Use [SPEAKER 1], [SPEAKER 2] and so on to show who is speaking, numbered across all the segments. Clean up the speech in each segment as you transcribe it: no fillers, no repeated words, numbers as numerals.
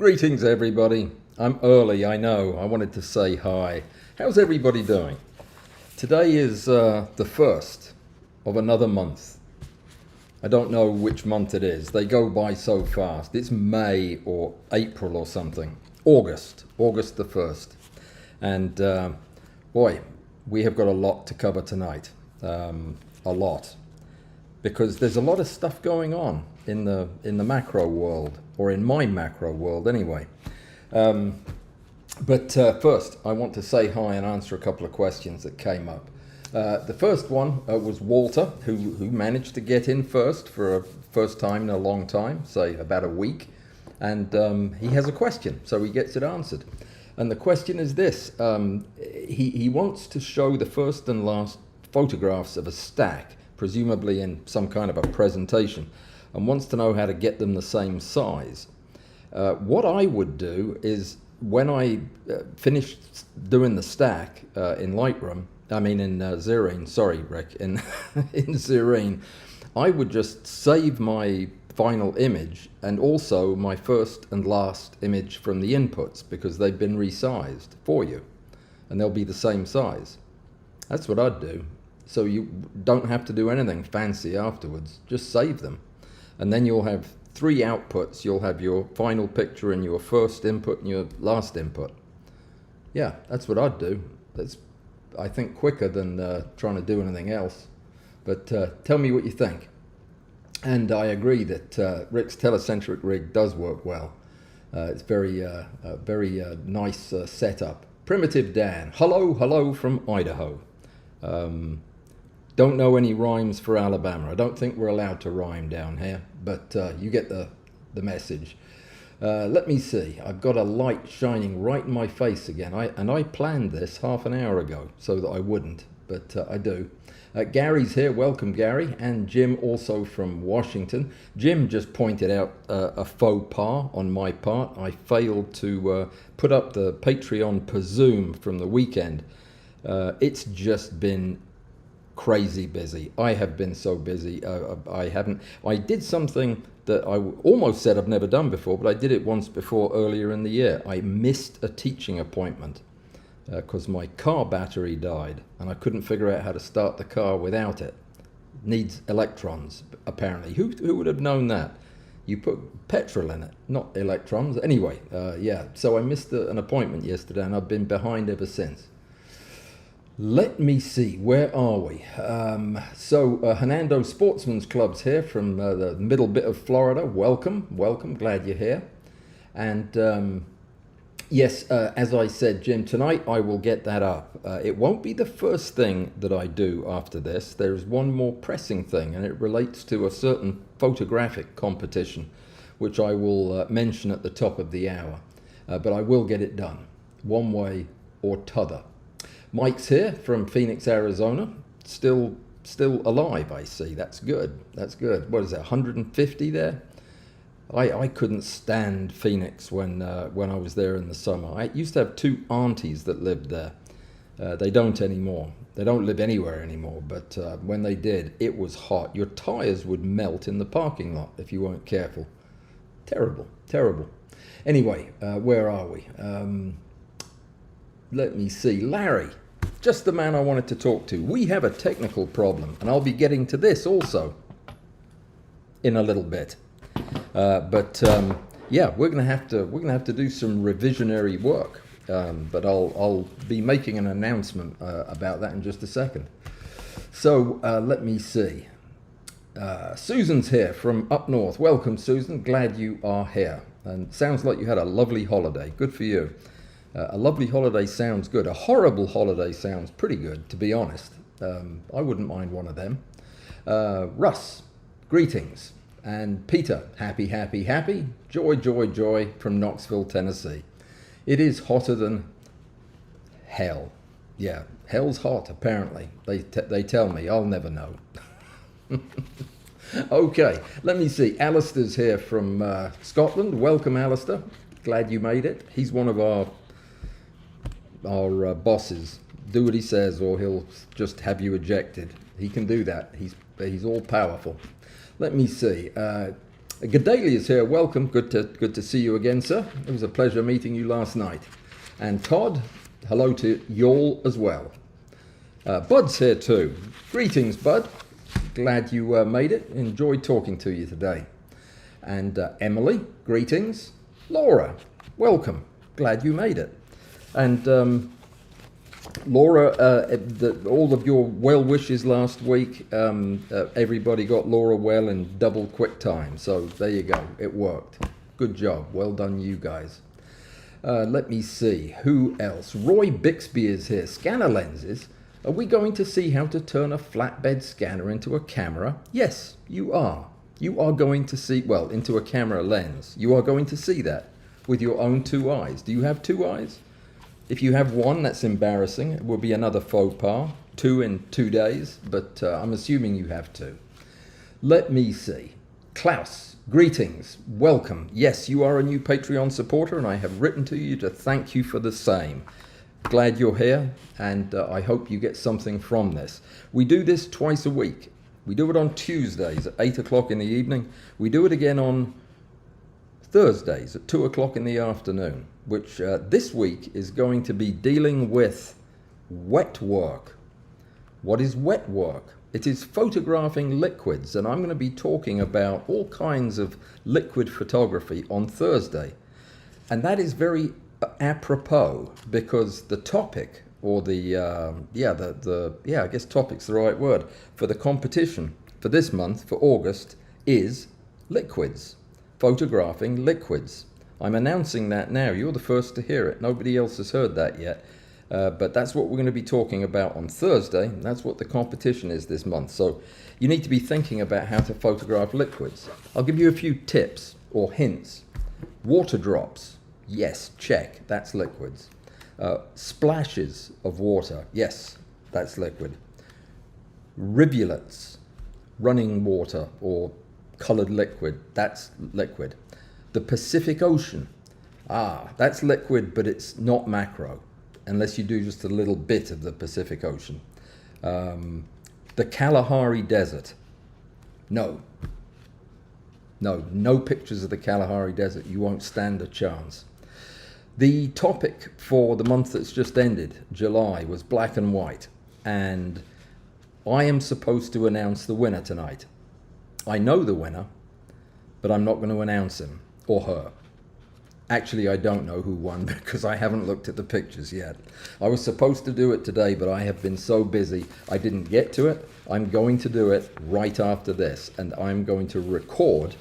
[SPEAKER 1] Greetings, everybody. I'm early, I know. I wanted to say hi. How's everybody doing? Today is the first of another month. I don't know which month it is. They go by so fast. It's May or April or something. August the 1st. And boy, we have got a lot to cover tonight. A lot. Because there's a lot of stuff going on in the macro world, or in my macro world anyway. But first, I want to say hi and answer a couple of questions that came up. The first one was Walter, who managed to get in first for a first time in a long time, say about a week. And he has a question, so he gets it answered. And the question is this. He wants to show the first and last photographs of a stack, presumably in some kind of a presentation, and wants to know how to get them the same size. What I would do is, when I finish doing the stack in Lightroom, in Zerine, sorry Rick, in Zerine, I would just save my final image and also my first and last image from the inputs, because they've been resized for you and they'll be the same size. That's what I'd do. So you don't have to do anything fancy afterwards, just save them. And then you'll have 3 outputs. You'll have your final picture and your first input and your last input. Yeah, that's what I'd do. That's, I think, quicker than trying to do anything else. But tell me what you think. And I agree that Rick's telecentric rig does work well. It's very nice setup. Primitive Dan, hello from Idaho. Don't know any rhymes for Alabama. I don't think we're allowed to rhyme down here, but you get the message. Let me see. I've got a light shining right in my face again. I planned this half an hour ago so that I wouldn't, but I do. Gary's here. Welcome, Gary. And Jim, also from Washington. Jim just pointed out a faux pas on my part. I failed to put up the Patreon per Zoom from the weekend. It's just been crazy busy. I have been so busy. I did something that I almost said I've never done before, but I did it once before earlier in the year. I missed a teaching appointment because my car battery died and I couldn't figure out how to start the car without it. Needs electrons, apparently. Who would have known that? You put petrol in it, not electrons. Anyway, yeah, so I missed an appointment yesterday and I've been behind ever since. Let me see, where are we? Hernando Sportsman's Club's here from the middle bit of Florida. Welcome, glad you're here. And yes, as I said, Jim, tonight I will get that up. It won't be the first thing that I do after this. There's one more pressing thing, and it relates to a certain photographic competition, which I will mention at the top of the hour. But I will get it done, one way or t'other. Mike's here from Phoenix, Arizona. Still alive, I see. That's good. That's good. What is that, 150 there? I couldn't stand Phoenix when I was there in the summer. I used to have 2 aunties that lived there. They don't anymore. They don't live anywhere anymore. But when they did, it was hot. Your tires would melt in the parking lot if you weren't careful. Terrible, terrible. Anyway, where are we? Let me see. Larry, just the man I wanted to talk to. We have a technical problem, and I'll be getting to this also in a little bit. Yeah, we're gonna have to do some revisionary work. But I'll be making an announcement about that in just a second. So let me see. Susan's here from up north. Welcome, Susan. Glad you are here. And sounds like you had a lovely holiday. Good for you. A lovely holiday sounds good. A horrible holiday sounds pretty good, to be honest. I wouldn't mind one of them. Russ, greetings. And Peter, happy, happy, happy. Joy, joy, joy from Knoxville, Tennessee. It is hotter than hell. Yeah, hell's hot, apparently. They tell me. I'll never know. Okay, let me see. Alistair's here from Scotland. Welcome, Alistair. Glad you made it. He's one of our bosses. Do what he says or he'll just have you ejected. He can do that. He's all powerful. Let me see. Gedalia's here. Welcome. Good to see you again, sir. It was a pleasure meeting you last night. And Todd, hello to y'all as well. Bud's here too. Greetings, Bud. Glad you made it. Enjoyed talking to you today. And Emily, greetings. Laura, welcome. Glad you made it. And Laura, all of your well wishes last week, everybody got Laura well in double quick time. So there you go. It worked. Good job. Well done, you guys. Let me see. Who else? Roy Bixby is here. Scanner lenses. Are we going to see how to turn a flatbed scanner into a camera? Yes, you are. You are going to see, well, into a camera lens. You are going to see that with your own two eyes. Do you have two eyes? If you have one, that's embarrassing. It will be another faux pas. 2 in 2 days, but I'm assuming you have two. Let me see. Klaus, greetings. Welcome. Yes, you are a new Patreon supporter, and I have written to you to thank you for the same. Glad you're here, and I hope you get something from this. We do this twice a week. We do it on Tuesdays at 8 o'clock in the evening. We do it again on Thursdays at 2 o'clock in the afternoon, which this week is going to be dealing with wet work. What is wet work? It is photographing liquids, and I'm going to be talking about all kinds of liquid photography on Thursday. And that is very apropos, because the topic, or I guess topic's the right word, for the competition for this month, for August, is liquids. Photographing liquids. I'm announcing that now. You're the first to hear it. Nobody else has heard that yet. But that's what we're going to be talking about on Thursday. That's what the competition is this month. So you need to be thinking about how to photograph liquids. I'll give you a few tips or hints. Water drops. Yes, check. That's liquids. Splashes of water. Yes, that's liquid. Rivulets. Running water or colored liquid. That's liquid. The Pacific Ocean. That's liquid, but it's not macro, unless you do just a little bit of the Pacific Ocean. The Kalahari Desert. No pictures of the Kalahari Desert. You won't stand a chance. The topic for the month that's just ended, July, was black and white. And I am supposed to announce the winner tonight. I know the winner, but I'm not going to announce him or her. Actually, I don't know who won because I haven't looked at the pictures yet. I was supposed to do it today, but I have been so busy I didn't get to it. I'm going to do it right after this, and I'm going to record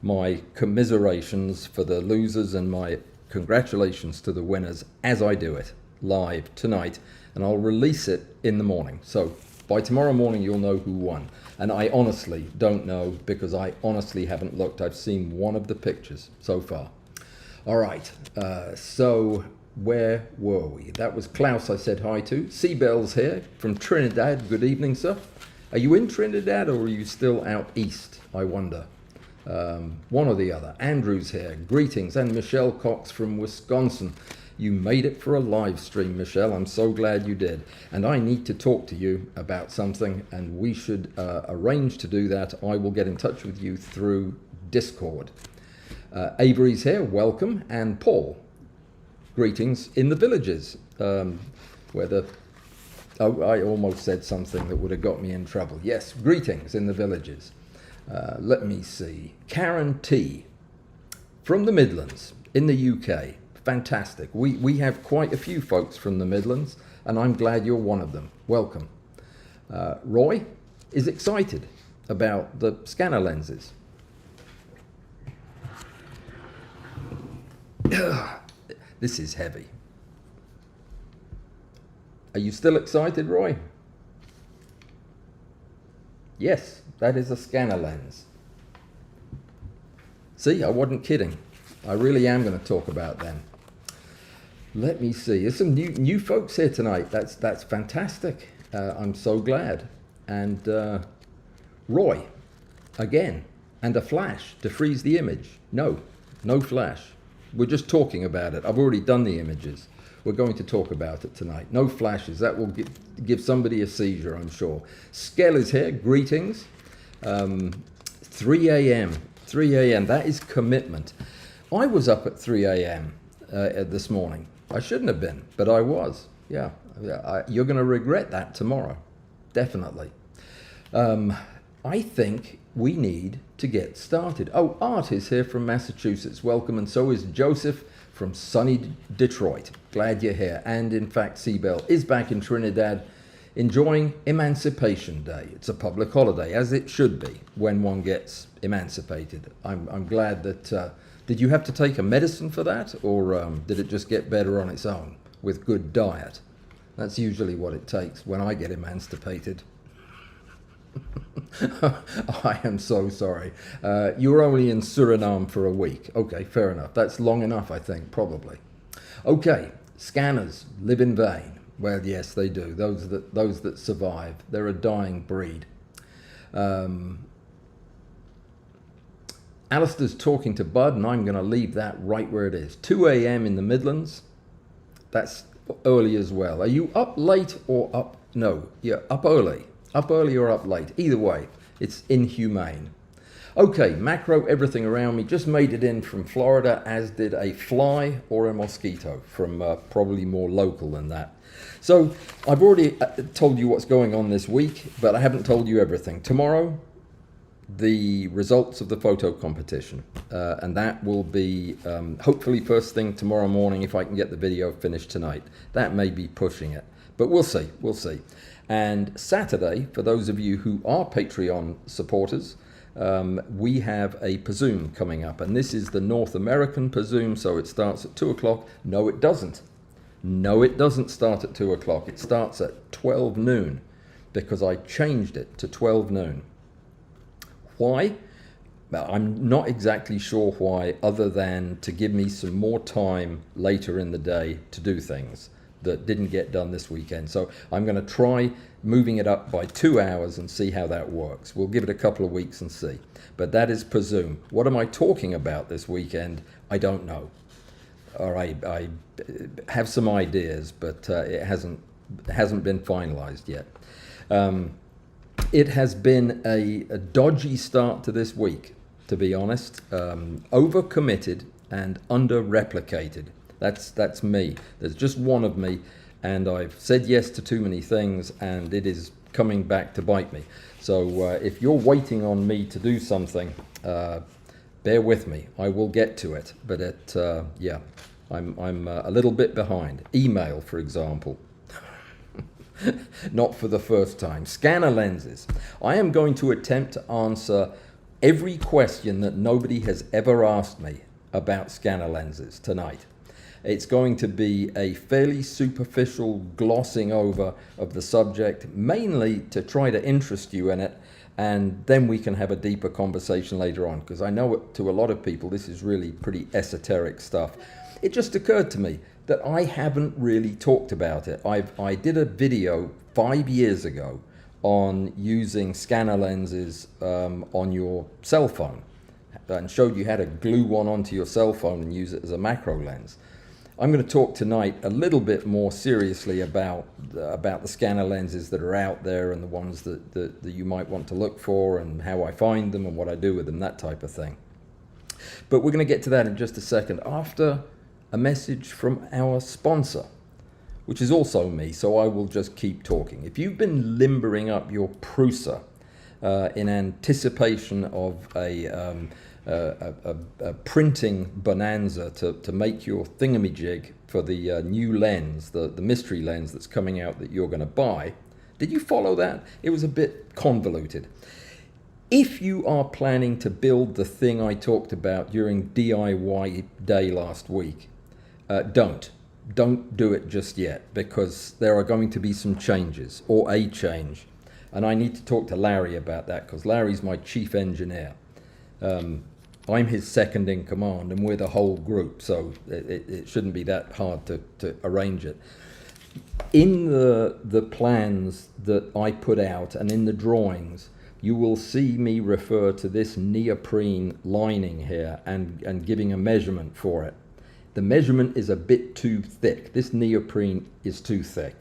[SPEAKER 1] my commiserations for the losers and my congratulations to the winners as I do it live tonight, and I'll release it in the morning. So by tomorrow morning, you'll know who won. And I honestly don't know because I honestly haven't looked. I've seen one of the pictures so far. All right, so where were we? That was Klaus I said hi to. Seabell's here from Trinidad. Good evening, sir. Are you in Trinidad or are you still out east, I wonder? One or the other. Andrew's here. Greetings. And Michelle Cox from Wisconsin. You made it for a live stream, Michelle. I'm so glad you did. And I need to talk to you about something, and we should arrange to do that. I will get in touch with you through Discord. Avery's here, welcome, and Paul, greetings in the villages, I almost said something that would have got me in trouble. Yes, greetings in the villages. Let me see. Karen T. from the Midlands in the UK. Fantastic. We have quite a few folks from the Midlands, and I'm glad you're one of them. Welcome. Roy is excited about the scanner lenses. This is heavy. Are you still excited, Roy? Yes, that is a scanner lens. See, I wasn't kidding. I really am going to talk about them. Let me see. There's some new folks here tonight. That's fantastic. I'm so glad. And Roy, again, and a flash to freeze the image. No flash. We're just talking about it. I've already done the images. We're going to talk about it tonight. No flashes. That will give somebody a seizure, I'm sure. Skell is here. Greetings. 3 a.m. 3 a.m. That is commitment. I was up at 3 a.m. This morning. I shouldn't have been, but I was. Yeah. You're going to regret that tomorrow. Definitely. I think we need to get started. Oh, Art is here from Massachusetts. Welcome. And so is Joseph from sunny Detroit. Glad you're here. And in fact, Seabell is back in Trinidad enjoying Emancipation Day. It's a public holiday, as it should be when one gets emancipated. I'm glad that... did you have to take a medicine for that, or did it just get better on its own with good diet? That's usually what it takes when I get emancipated. I am so sorry. You were only in Suriname for a week. Okay, fair enough. That's long enough, I think, probably. Okay, scanners live in vain. Well, yes, they do. Those that survive. They're a dying breed. Alistair's talking to Bud, and I'm going to leave that right where it is. 2 a.m. in the Midlands. That's early as well. Are you up late or up? No, you're up early. Up early or up late. Either way, it's inhumane. Okay, macro everything around me. Just made it in from Florida, as did a fly or a mosquito from probably more local than that. So I've already told you what's going on this week, but I haven't told you everything. Tomorrow, the results of the photo competition, and that will be hopefully first thing tomorrow morning if I can get the video finished tonight. That may be pushing it, but we'll see. And Saturday, for those of you who are Patreon supporters, we have a Pazoom coming up, and this is the North American Pazoom, so it starts at 2 o'clock. No, it doesn't. No, it doesn't start at 2 o'clock. It starts at 12 noon because I changed it to 12 noon. Why? Well, I'm not exactly sure why, other than to give me some more time later in the day to do things that didn't get done this weekend. So I'm going to try moving it up by 2 hours and see how that works. We'll give it a couple of weeks and see. But that is Pazoom. What am I talking about this weekend? I don't know. All right, I have some ideas, but it hasn't been finalized yet. It has been a dodgy start to this week, to be honest. Overcommitted and under-replicated. That's me. There's just one of me, and I've said yes to too many things, and it is coming back to bite me. So if you're waiting on me to do something, bear with me. I will get to it, but I'm a little bit behind. Email, for example. Not for the first time. Scanner lenses. I am going to attempt to answer every question that nobody has ever asked me about scanner lenses tonight. It's going to be a fairly superficial glossing over of the subject, mainly to try to interest you in it, and then we can have a deeper conversation later on, because I know to a lot of people this is really pretty esoteric stuff. It just occurred to me that I haven't really talked about it. I did a video 5 years ago on using scanner lenses on your cell phone, and showed you how to glue one onto your cell phone and use it as a macro lens. I'm going to talk tonight a little bit more seriously about the scanner lenses that are out there and the ones that you might want to look for, and how I find them and what I do with them, that type of thing. But we're going to get to that in just a second, after a message from our sponsor, which is also me, so I will just keep talking. If you've been limbering up your Prusa in anticipation of a printing bonanza to make your thingamajig for the new lens, the mystery lens that's coming out that you're going to buy, did you follow that? It was a bit convoluted. If you are planning to build the thing I talked about during DIY day last week, don't do it just yet, because there are going to be some changes, or a change, and I need to talk to Larry about that, because Larry's my chief engineer. I'm his second in command, and we're the whole group, so it shouldn't be that hard to arrange it. In the plans that I put out and in the drawings, you will see me refer to this neoprene lining here and giving a measurement for it. The measurement is a bit too thick. This neoprene is too thick.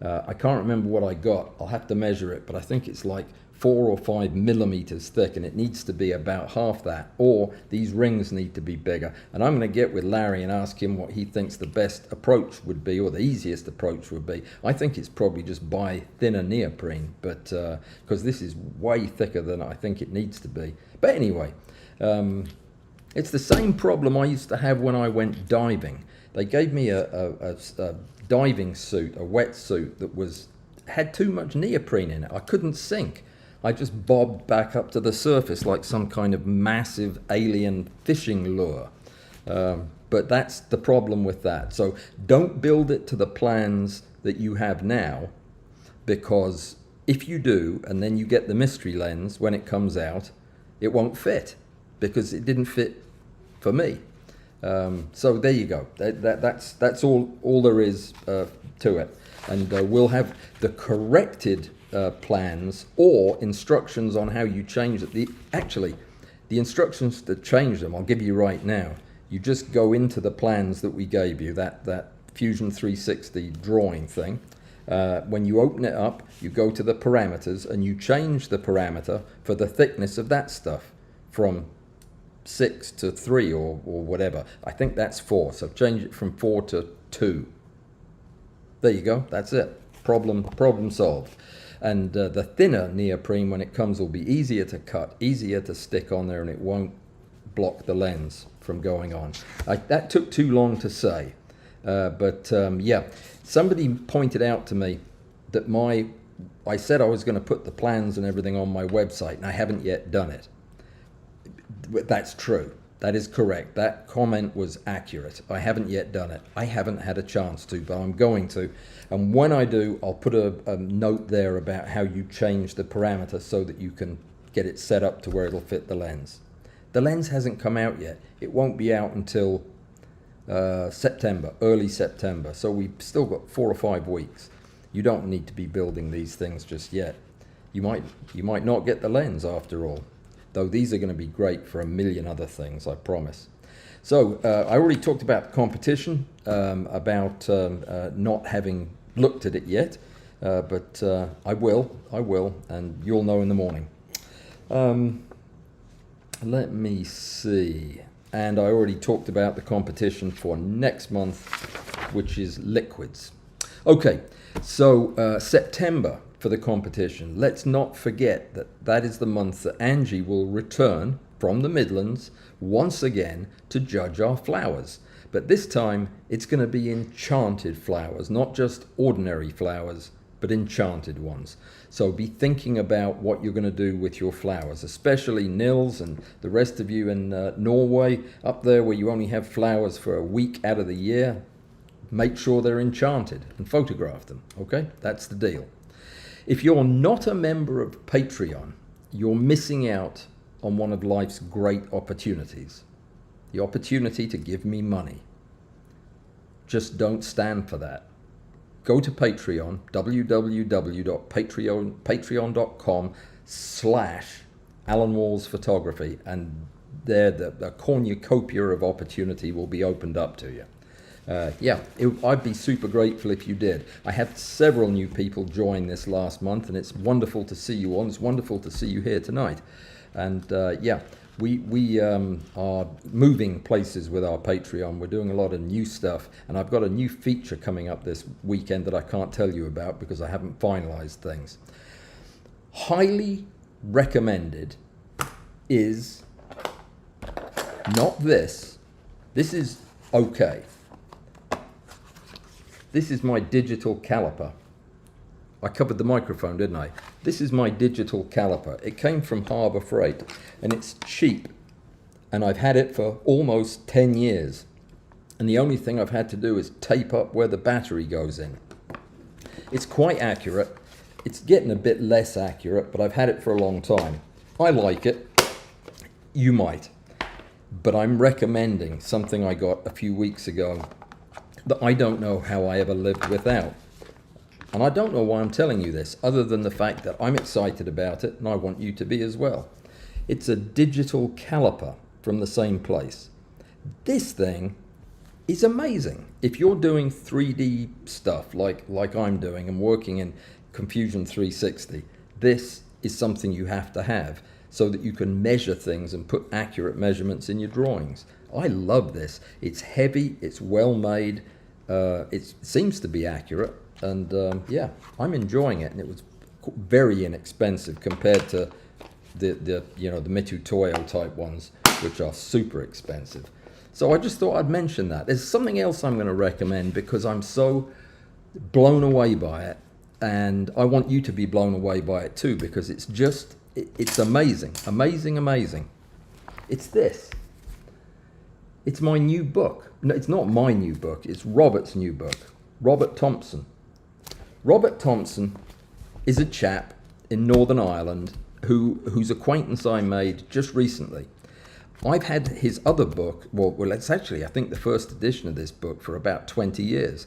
[SPEAKER 1] I can't remember what I got. I'll have to measure it, but I think it's like 4 or 5 millimeters thick, and it needs to be about half that, or these rings need to be bigger. And I'm going to get with Larry and ask him what he thinks the best approach would be, or the easiest approach would be. I think it's probably just buy thinner neoprene, but because this is way thicker than I think it needs to be. But anyway, it's the same problem I used to have when I went diving. They gave me a diving suit, a wetsuit that had too much neoprene in it. I couldn't sink. I just bobbed back up to the surface like some kind of massive alien fishing lure. But that's the problem with that. So don't build it to the plans that you have now, because if you do, and then you get the mystery lens when it comes out, it won't fit, because it didn't fit for me. So there you go. That's all there is to it. And we'll have the corrected plans or instructions on how you change it. Actually, the instructions to change them, I'll give you right now. You just go into the plans that we gave you, that Fusion 360 drawing thing. When you open it up, you go to the parameters and you change the parameter for the thickness of that stuff from 6 to 3 or whatever. I think that's 4, so change it from 4 to 2. There you go, that's it. Problem solved. And the thinner neoprene, when it comes, will be easier to cut, easier to stick on there, and it won't block the lens from going on. That took too long to say, but yeah, somebody pointed out to me that I said I was going to put the plans and everything on my website, and I haven't yet done it. That's true. That is correct. That comment was accurate. I haven't yet done it. I haven't had a chance to, but I'm going to. And when I do, I'll put a note there about how you change the parameter so that you can get it set up to where it'll fit the lens. The lens hasn't come out yet. It won't be out until September, early September. So we've still got 4 or 5 weeks. You don't need to be building these things just yet. You might not get the lens after all. Though these are going to be great for a million other things, I promise. So I already talked about competition, about not having looked at it yet, but I will, and you'll know in the morning. Let me see. And I already talked about the competition for next month, which is liquids. Okay, so September. For the competition. Let's not forget that is the month that Angie will return from the Midlands once again to judge our flowers. But this time it's going to be enchanted flowers, not just ordinary flowers, but enchanted ones. So be thinking about what you're going to do with your flowers, especially Nils and the rest of you in Norway, up there where you only have flowers for a week out of the year. Make sure they're enchanted and photograph them, okay? That's the deal. If you're not a member of Patreon, you're missing out on one of life's great opportunities. The opportunity to give me money. Just don't stand for that. Go to Patreon, www.patreon.com/Allan Walls Photography, and there the cornucopia of opportunity will be opened up to you. I'd be super grateful if you did. I had several new people join this last month, and it's wonderful to see you all. It's wonderful to see you here tonight. And we are moving places with our Patreon. We're doing a lot of new stuff, and I've got a new feature coming up this weekend that I can't tell you about because I haven't finalized things. Highly recommended is not this. This is okay. This is my digital caliper. I covered the microphone, didn't I? This is my digital caliper. It came from Harbor Freight, and it's cheap. And I've had it for almost 10 years. And the only thing I've had to do is tape up where the battery goes in. It's quite accurate. It's getting a bit less accurate, but I've had it for a long time. I like it. You might. But I'm recommending something I got a few weeks ago that I don't know how I ever lived without. And I don't know why I'm telling you this, other than the fact that I'm excited about it and I want you to be as well. It's a digital caliper from the same place. This thing is amazing. If you're doing 3D stuff like I'm doing and working in Confusion 360, this is something you have to have so that you can measure things and put accurate measurements in your drawings. I love this. It's heavy, it's well made, it seems to be accurate, and yeah, I'm enjoying it. And it was very inexpensive compared to the Mitutoyo type ones, which are super expensive. So I just thought I'd mention that. There's something else I'm going to recommend because I'm so blown away by it, and I want you to be blown away by it too, because it's amazing, amazing, amazing. It's this. It's my new book. No, it's not my new book. It's Robert's new book. Robert Thompson. Robert Thompson is a chap in Northern Ireland whose acquaintance I made just recently. I've had his other book, well, it's actually, I think, the first edition of this book for about 20 years.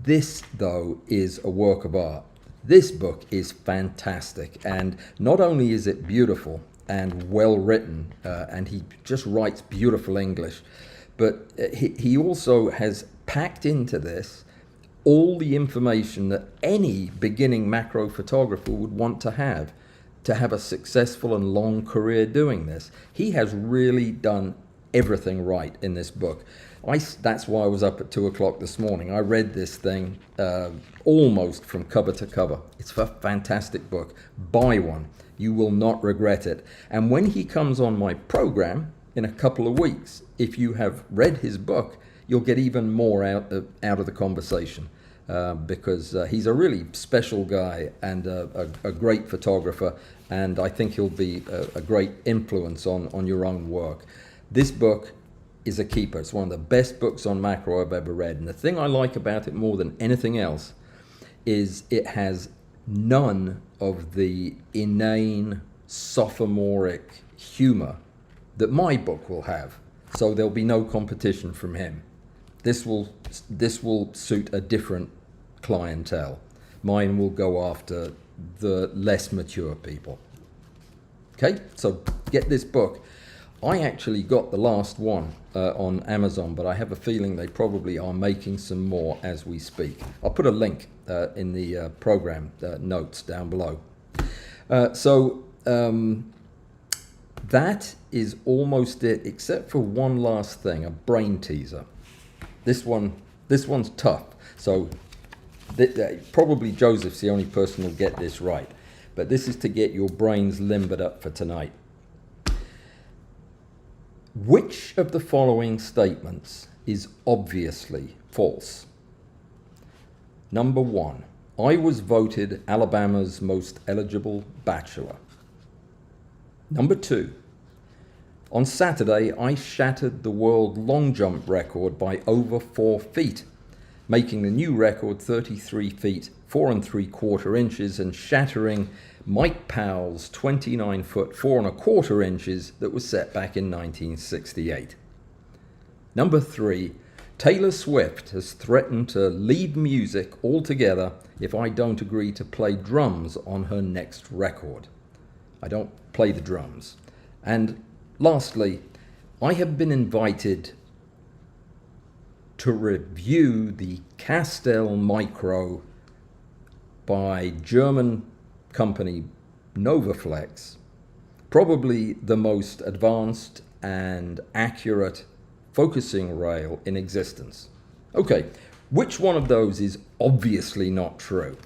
[SPEAKER 1] This, though, is a work of art. This book is fantastic, and not only is it beautiful and well written, and he just writes beautiful English, but he also has packed into this all the information that any beginning macro photographer would want to have a successful and long career doing this. He has really done everything right in this book. That's why I was up at 2 o'clock this morning. I read this thing almost from cover to cover. It's a fantastic book. Buy one. You will not regret it. And when he comes on my program in a couple of weeks, if you have read his book, you'll get even more out of the conversation. Because he's a really special guy and a great photographer, and I think he'll be a great influence on your own work. This book is a keeper. It's one of the best books on macro I've ever read, and the thing I like about it more than anything else is it has none of the inane, sophomoric humor that my book will have, so there'll be no competition from him. This will suit a different clientele. Mine will go after the less mature people. Okay, so get this book. I actually got the last one on Amazon, but I have a feeling they probably are making some more as we speak. I'll put a link in the program notes down below. That is almost it, except for one last thing, a brain teaser. This one's tough, so probably Joseph's the only person who'll get this right, but this is to get your brains limbered up for tonight. Which of the following statements is obviously false? Number 1, I was voted Alabama's most eligible bachelor. Number 2, on Saturday I shattered the world long jump record by over 4 feet, making the new record 33 feet 4 3/4 inches and shattering Mike Powell's 29 foot 4 1/4 inches that was set back in 1968. Number 3, Taylor Swift has threatened to leave music altogether if I don't agree to play drums on her next record. I don't play the drums. And lastly, I have been invited to review the Castell Micro by German company Novaflex, probably the most advanced and accurate focusing rail in existence. Okay, which one of those is obviously not true?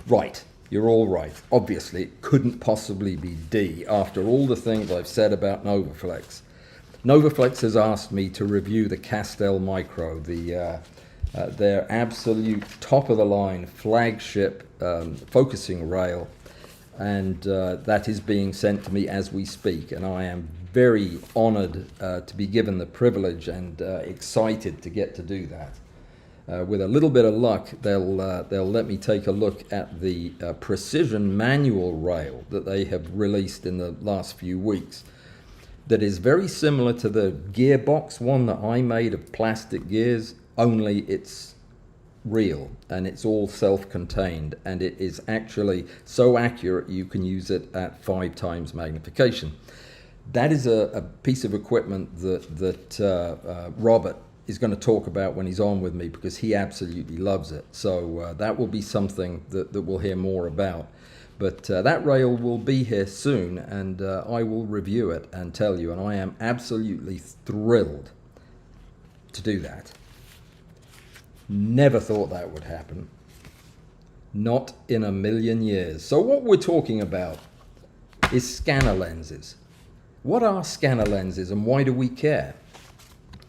[SPEAKER 1] Right, you're all right. Obviously, it couldn't possibly be D after all the things I've said about Novaflex. Novaflex has asked me to review the Castell Micro, their absolute top-of-the-line flagship focusing rail, and that is being sent to me as we speak, and I am very honored to be given the privilege and excited to get to do that. With a little bit of luck, they'll let me take a look at the precision manual rail that they have released in the last few weeks, that is very similar to the gearbox one that I made of plastic gears, only it's real and it's all self-contained, and it is actually so accurate you can use it at 5 times magnification. That is a piece of equipment that Robert is going to talk about when he's on with me, because he absolutely loves it. So that will be something that we'll hear more about. But that rail will be here soon, and I will review it and tell you, and I am absolutely thrilled to do that. Never thought that would happen. Not in a million years. So what we're talking about is scanner lenses. What are scanner lenses and why do we care?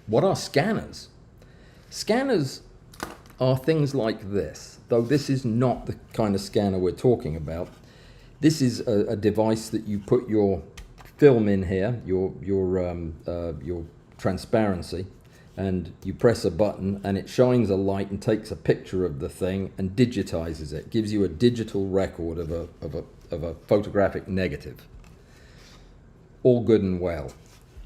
[SPEAKER 1] What are scanners? Scanners are things like this, though this is not the kind of scanner we're talking about. This is a device that you put your film in here, your transparency, and you press a button and it shines a light and takes a picture of the thing and digitizes it, gives you a digital record of a photographic negative. All good and well.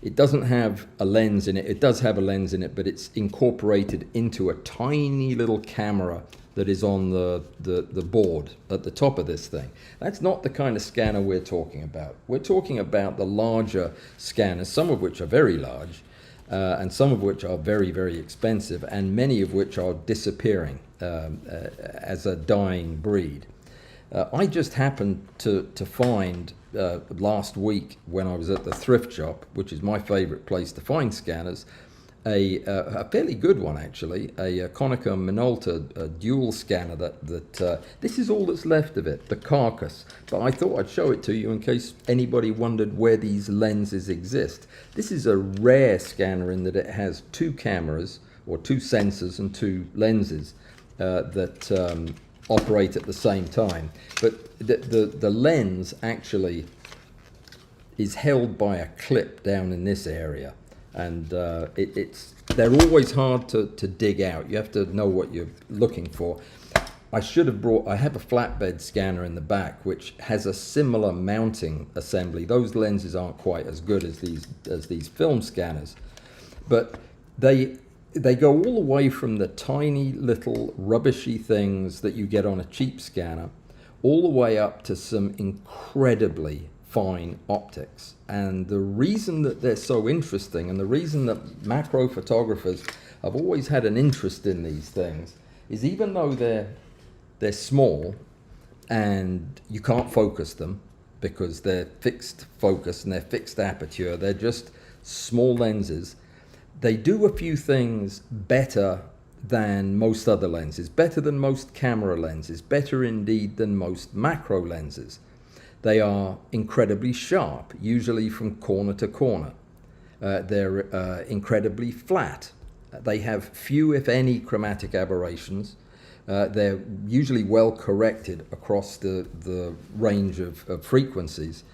[SPEAKER 1] It doesn't have a lens in it. It does have a lens in it, but it's incorporated into a tiny little camera that is on the board at the top of this thing. That's not the kind of scanner we're talking about. We're talking about the larger scanners, some of which are very large, and some of which are very, very expensive, and many of which are disappearing as a dying breed. I just happened to find last week when I was at the thrift shop, which is my favorite place to find scanners, a fairly good one actually, a Konica Minolta dual scanner that this is all that's left of it, the carcass. But I thought I'd show it to you in case anybody wondered where these lenses exist. This is a rare scanner in that it has two cameras, or two sensors and two lenses that operate at the same time. But the lens actually is held by a clip down in this area, and they're always hard to dig out. You have to know what you're looking for. I have a flatbed scanner in the back which has a similar mounting assembly. Those lenses aren't quite as good as these film scanners, but they go all the way from the tiny little rubbishy things that you get on a cheap scanner all the way up to some incredibly fine optics. And the reason that they're so interesting, and the reason that macro photographers have always had an interest in these things, is even though they're small and you can't focus them because they're fixed focus and they're fixed aperture, they're just small lenses, they do a few things better than most other lenses, better than most camera lenses, better indeed than most macro lenses. They are incredibly sharp, usually from corner to corner. They're incredibly flat. They have few, if any, chromatic aberrations. They're usually well corrected across the range of frequencies.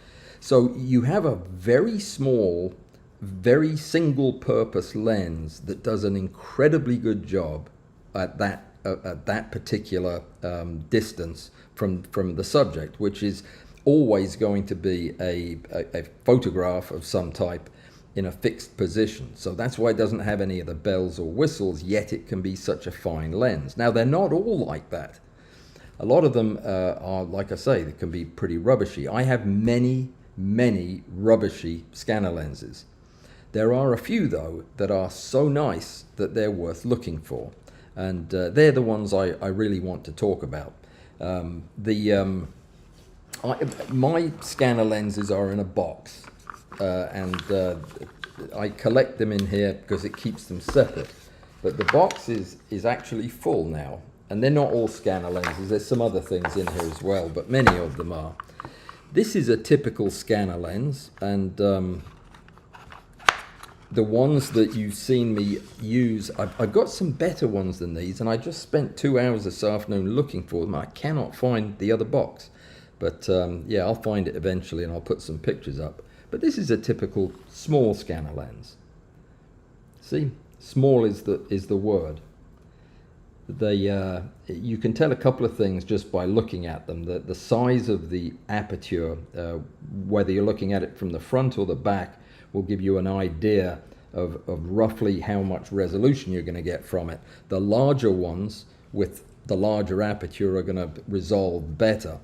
[SPEAKER 1] So you have a very small, very single-purpose lens that does an incredibly good job at that particular distance from the subject, which is always going to be a photograph of some type in a fixed position. So that's why it doesn't have any of the bells or whistles, yet it can be such a fine lens. Now, they're not all like that. A lot of them are, like I say, they can be pretty rubbishy. I have many rubbishy scanner lenses. There are a few, though, that are so nice that they're worth looking for. And they're the ones I really want to talk about. My scanner lenses are in a box, and I collect them in here because it keeps them separate. But the box is actually full now, and they're not all scanner lenses. There's some other things in here as well, but many of them are. This is a typical scanner lens, and the ones that you've seen me use, I've got some better ones than these, and I just spent 2 hours this afternoon looking for them. I cannot find the other box. But yeah, I'll find it eventually and I'll put some pictures up. But this is a typical small scanner lens. See, small is the word. You can tell a couple of things just by looking at them. The size of the aperture, whether you're looking at it from the front or the back, will give you an idea of roughly how much resolution you're going to get from it. The larger ones with the larger aperture are going to resolve better.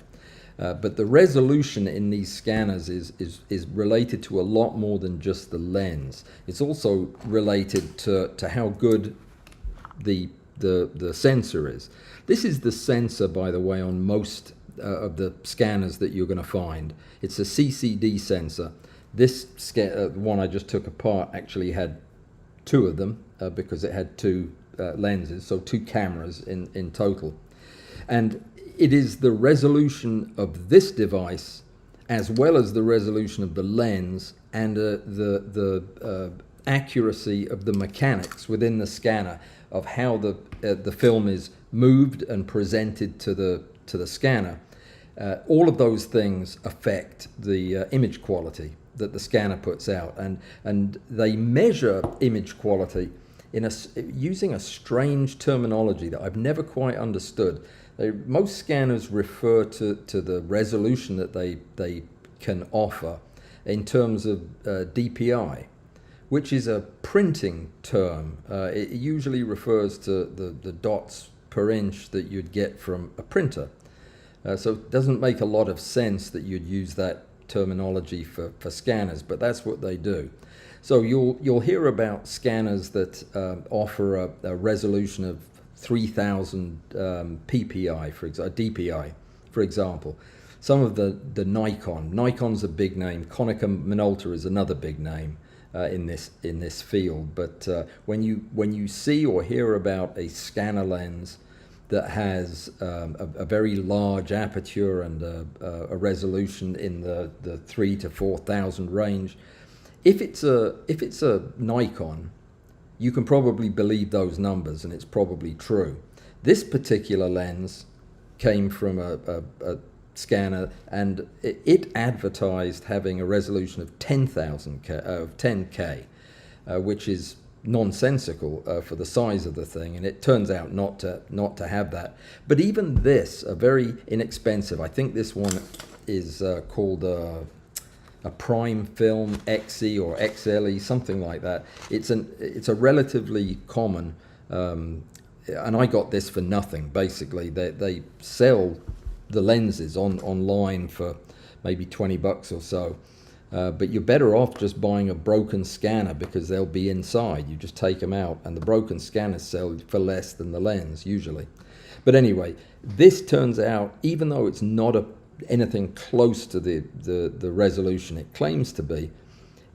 [SPEAKER 1] But the resolution in these scanners is related to a lot more than just the lens. It's also related to how good the sensor is. This is the sensor, by the way, on most of the scanners that you're going to find. It's a CCD sensor. This one I just took apart actually had two of them because it had two lenses, so two cameras in total. And it is the resolution of this device as well as the resolution of the lens and the accuracy of the mechanics within the scanner of how the film is moved and presented to the scanner. All of those things affect the image quality that the scanner puts out, and they measure image quality using a strange terminology that I've never quite understood. Most scanners refer to the resolution that they can offer in terms of DPI, which is a printing term. It usually refers to the dots per inch that you'd get from a printer. So it doesn't make a lot of sense that you'd use that terminology for scanners, but that's what they do. So you'll hear about scanners that offer a resolution of 3000 PPI, DPI, for example. Some of the Nikon's a big name. Konica Minolta is another big name in this field. But when you see or hear about a scanner lens that has a very large aperture and a resolution in the 3,000 to 4,000 range, if it's a Nikon, you can probably believe those numbers, and it's probably true. This particular lens came from a scanner, and it advertised having a resolution of 10K, which is nonsensical for the size of the thing, and it turns out not to have that. But even this, a very inexpensive, I think this one is called a Prime Film XE or XLE, something like that. It's a relatively common, and I got this for nothing. Basically, they sell the lenses online for maybe $20 or so, but you're better off just buying a broken scanner because they'll be inside. You just take them out, and the broken scanners sell for less than the lens usually. But anyway, this turns out, even though it's not anything close to the resolution it claims to be,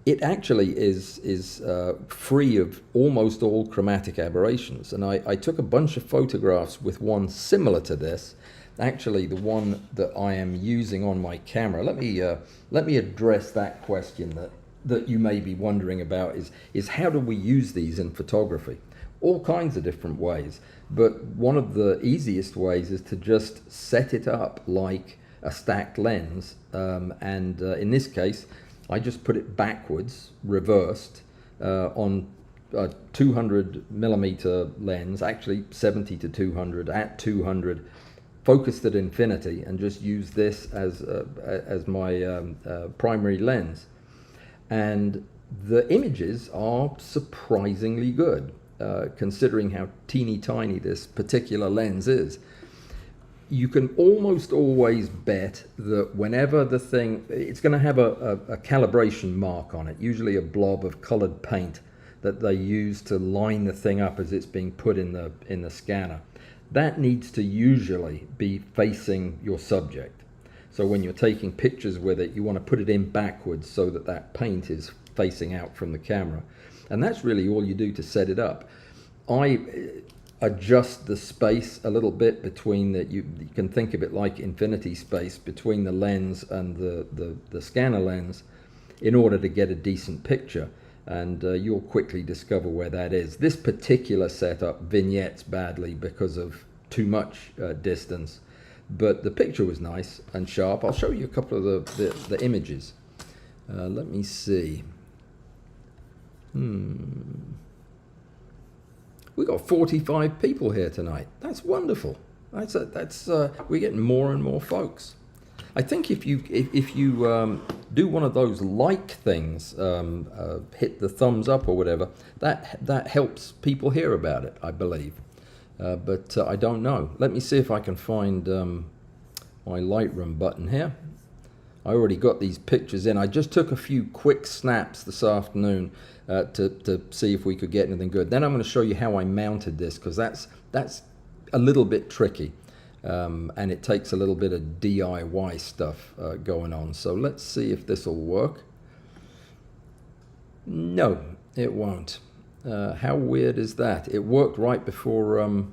[SPEAKER 1] it actually is free of almost all chromatic aberrations. And I took a bunch of photographs with one similar to this. Actually, the one that I am using on my camera. Let me address that question that you may be wondering about is how do we use these in photography? All kinds of different ways, but one of the easiest ways is to just set it up like a stacked lens, and in this case I just put it backwards, reversed, on a 200 millimeter lens, actually 70 to 200, at 200, focused at infinity, and just use this as my primary lens. And the images are surprisingly good, considering how teeny tiny this particular lens is. You can almost always bet that whenever the thing, it's going to have a calibration mark on it, usually a blob of colored paint that they use to line the thing up as it's being put in the scanner. That needs to usually be facing your subject. So when you're taking pictures with it, you want to put it in backwards so that paint is facing out from the camera. And that's really all you do to set it up. I adjust the space a little bit between you can think of it like infinity space between the lens and the scanner lens in order to get a decent picture, and you'll quickly discover where that is. This particular setup vignettes badly because of too much distance, but the picture was nice and sharp. I'll show you a couple of the images. Let me see. We got 45 people here tonight. That's wonderful. We're getting more and more folks. I think if you do one of those like things, hit the thumbs up or whatever, that helps people hear about it, I believe. But I don't know. Let me see if I can find my Lightroom button here. I already got these pictures in. I just took a few quick snaps this afternoon to see if we could get anything good. Then I'm going to show you how I mounted this, because that's a little bit tricky. and it takes a little bit of DIY stuff going on. So let's see if this will work. No, it won't. How weird is that? It worked right before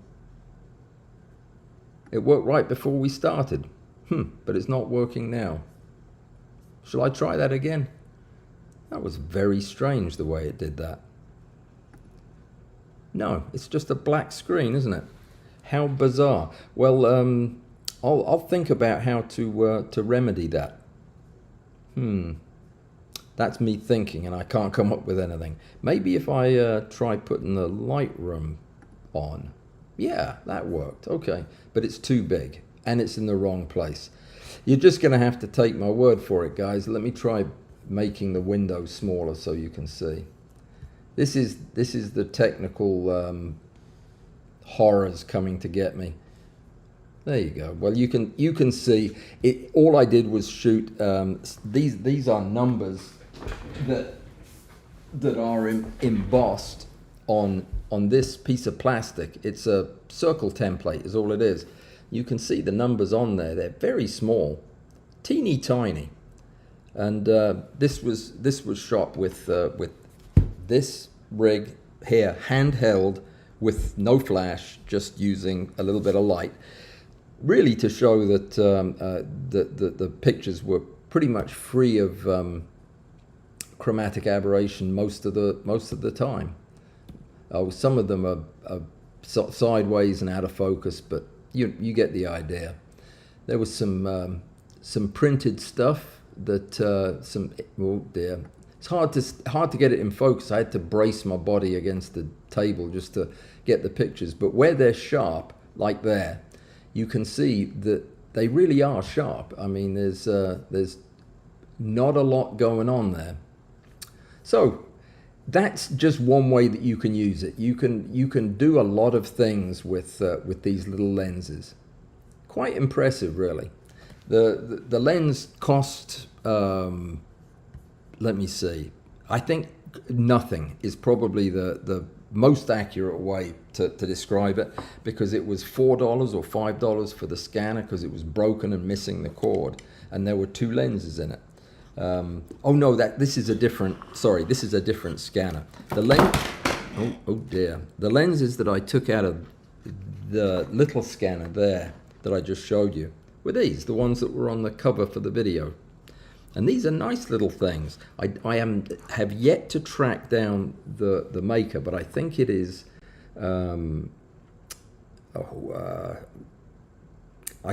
[SPEAKER 1] we started. But it's not working now. Shall I try that again? That was very strange the way it did that. No, it's just a black screen, isn't it? How bizarre. Well, I'll think about how to remedy that. That's me thinking, and I can't come up with anything. Maybe if I try putting the Lightroom on. Yeah, that worked. Okay, but it's too big, and it's in the wrong place. You're just going to have to take my word for it, guys. Let me try making the window smaller so you can see. This is the technical horrors coming to get me. There you go. Well, you can see it. All I did was shoot. These are numbers that are embossed on this piece of plastic. It's a circle template, is all it is. You can see the numbers on there. They're very small, teeny tiny, and this was shot with this rig here, handheld, with no flash, just using a little bit of light, really to show that the pictures were pretty much free of chromatic aberration most of the time. Some of them are sideways and out of focus, but you get the idea. There was some printed stuff that oh dear, it's hard to get it in focus. I had to brace my body against the table just to get the pictures. But where they're sharp, like there, you can see that they really are sharp. I mean, there's not a lot going on there. So that's just one way that you can use it. You can do a lot of things with these little lenses. Quite impressive, really. The lens cost, let me see, I think nothing is probably the most accurate way to describe it, because it was $4 or $5 for the scanner because it was broken and missing the cord, and there were 2 lenses in it. Oh no, this is a different scanner. The lens, oh dear, the lenses that I took out of the little scanner there that I just showed you were these, the ones that were on the cover for the video. And these are nice little things. I have yet to track down the maker, but I think it is, I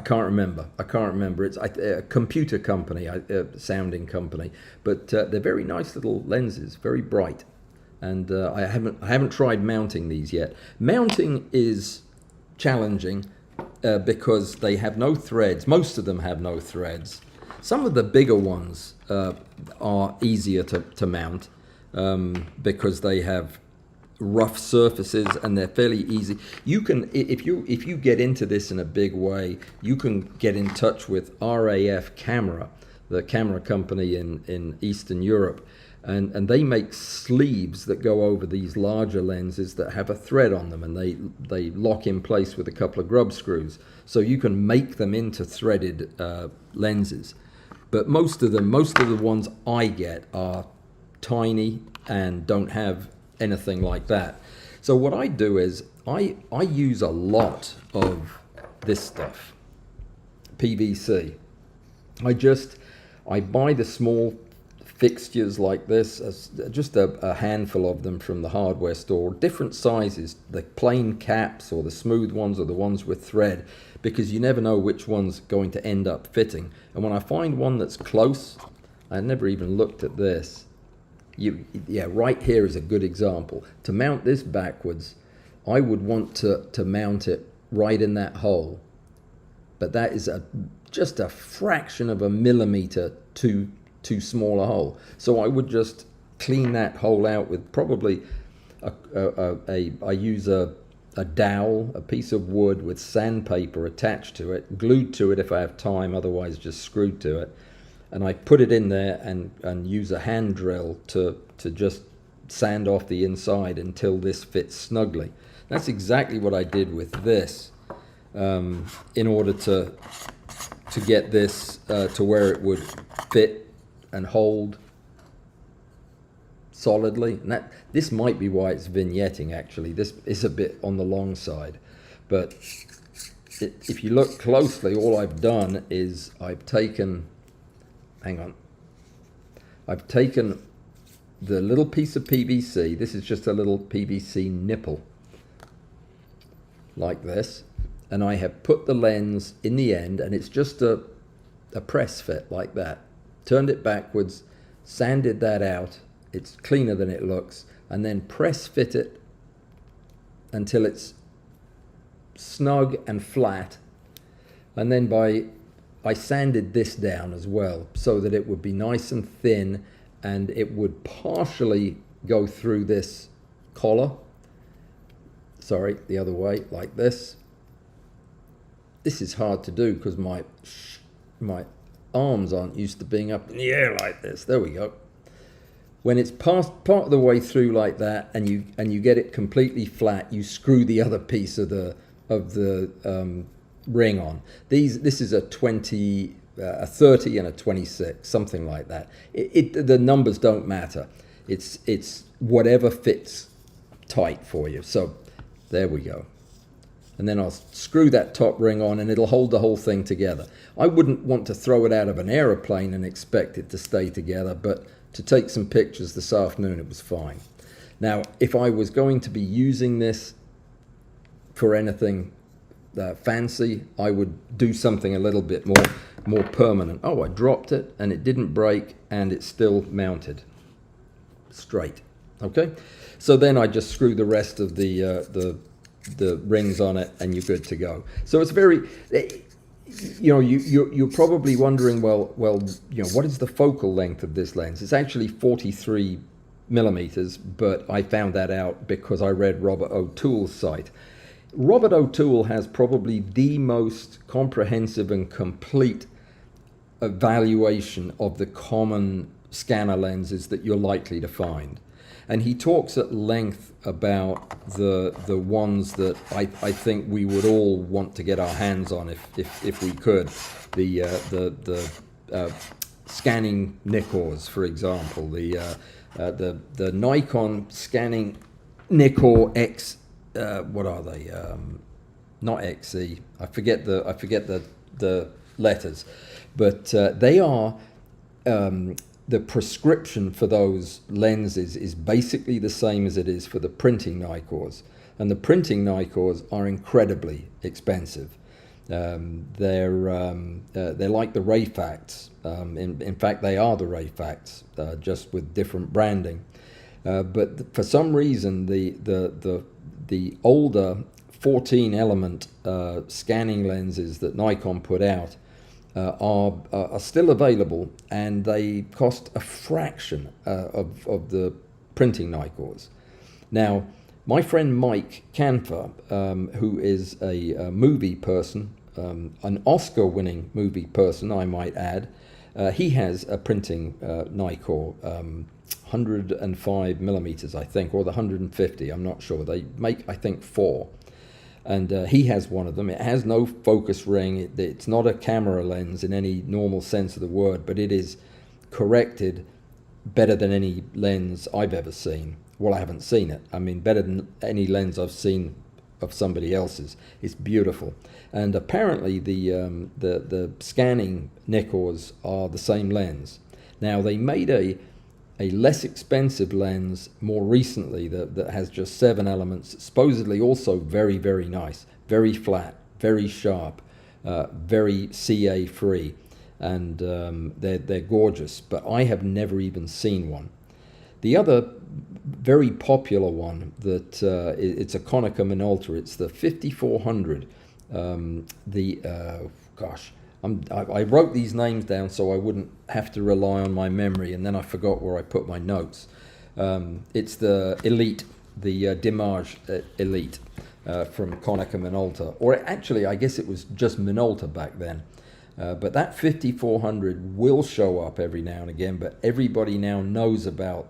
[SPEAKER 1] can't remember. It's a computer company, sounding company, but they're very nice little lenses, very bright. And I haven't tried mounting these yet. Mounting is challenging because they have no threads. Most of them have no threads. Some of the bigger ones are easier to mount because they have rough surfaces and they're fairly easy. You can, if you get into this in a big way, you can get in touch with RAF Camera, the camera company in Eastern Europe, and they make sleeves that go over these larger lenses that have a thread on them, and they lock in place with a couple of grub screws, so you can make them into threaded lenses. But most of the ones I get are tiny and don't have anything like that. So what I do is I use a lot of this stuff, PVC. I buy the small fixtures like this, just a handful of them from the hardware store, different sizes, the plain caps or the smooth ones or the ones with thread, because you never know which one's going to end up fitting. And when I find one that's close, I never even looked at this. Right here is a good example. To mount this backwards, I would want to mount it right in that hole, but that is just a fraction of a millimeter too small a hole. So I would just clean that hole out with probably I use a dowel, a piece of wood with sandpaper attached to it, glued to it if I have time, otherwise just screwed to it. And I put it in there and use a hand drill to just sand off the inside until this fits snugly. That's exactly what I did with this. in order to get this to where it would fit and hold solidly. And this might be why it's vignetting, actually. This is a bit on the long side, but if you look closely, all I've done is I've taken, I've taken the little piece of PVC. This is just a little PVC nipple like this, and I have put the lens in the end, and it's just a press fit like that. Turned it backwards, sanded that out. It's cleaner than it looks, and then press fit it until it's snug and flat. And then I sanded this down as well so that it would be nice and thin, and it would partially go through this collar. Sorry, the other way, like this. This is hard to do because my arms aren't used to being up in the air like this. There we go. When it's part of the way through like that, and you get it completely flat, you screw the other piece of the ring on. This is a 20, a 30, and a 26, something like that. The numbers don't matter. It's whatever fits tight for you. So there we go. And then I'll screw that top ring on, and it'll hold the whole thing together. I wouldn't want to throw it out of an aeroplane and expect it to stay together, but to take some pictures this afternoon, it was fine. Now, if I was going to be using this for anything fancy, I would do something a little bit more permanent. Oh, I dropped it, and it didn't break, and it's still mounted straight. Okay, so then I just screw the rest of the rings on it, and you're good to go. So it's very, you're probably wondering, well, what is the focal length of this lens? It's actually 43 millimeters, but I found that out because I read Robert O'Toole's site. Robert O'Toole has probably the most comprehensive and complete evaluation of the common scanner lenses that you're likely to find. And he talks at length about the ones that I think we would all want to get our hands on if we could. The scanning Nikkors, for example, the Nikon scanning Nikkor X. What are they? Not XE. I forget the letters, but they are. The prescription for those lenses is basically the same as it is for the printing Nikors, and the printing Nikors are incredibly expensive. They're like the Rayfacts. In fact, they are the Rayfacts, just with different branding. But for some reason, the older 14 element scanning lenses that Nikon put out are still available, and they cost a fraction of the printing Nikors. Now, my friend Mike Canfer, who is a movie person, an Oscar-winning movie person, I might add, he has a printing Nikkor, 105 millimeters, I think, or the 150, I'm not sure. They make, I think, 4. And he has one of them. It has no focus ring. It's not a camera lens in any normal sense of the word, but it is corrected better than any lens I've ever seen. Well, I haven't seen it. I mean, better than any lens I've seen of somebody else's. It's beautiful. And apparently the scanning Nikkors are the same lens. Now, they made a less expensive lens more recently that has just 7 elements, supposedly also very, very nice, very flat, very sharp, very CA free, and they're gorgeous, but I have never even seen one. The other very popular one that it's a Konica Minolta, it's the 5400. I wrote these names down so I wouldn't have to rely on my memory, and then I forgot where I put my notes. It's the Elite, the Dimage Elite from Konica Minolta. Or actually, I guess it was just Minolta back then. But that 5400 will show up every now and again, but everybody now knows about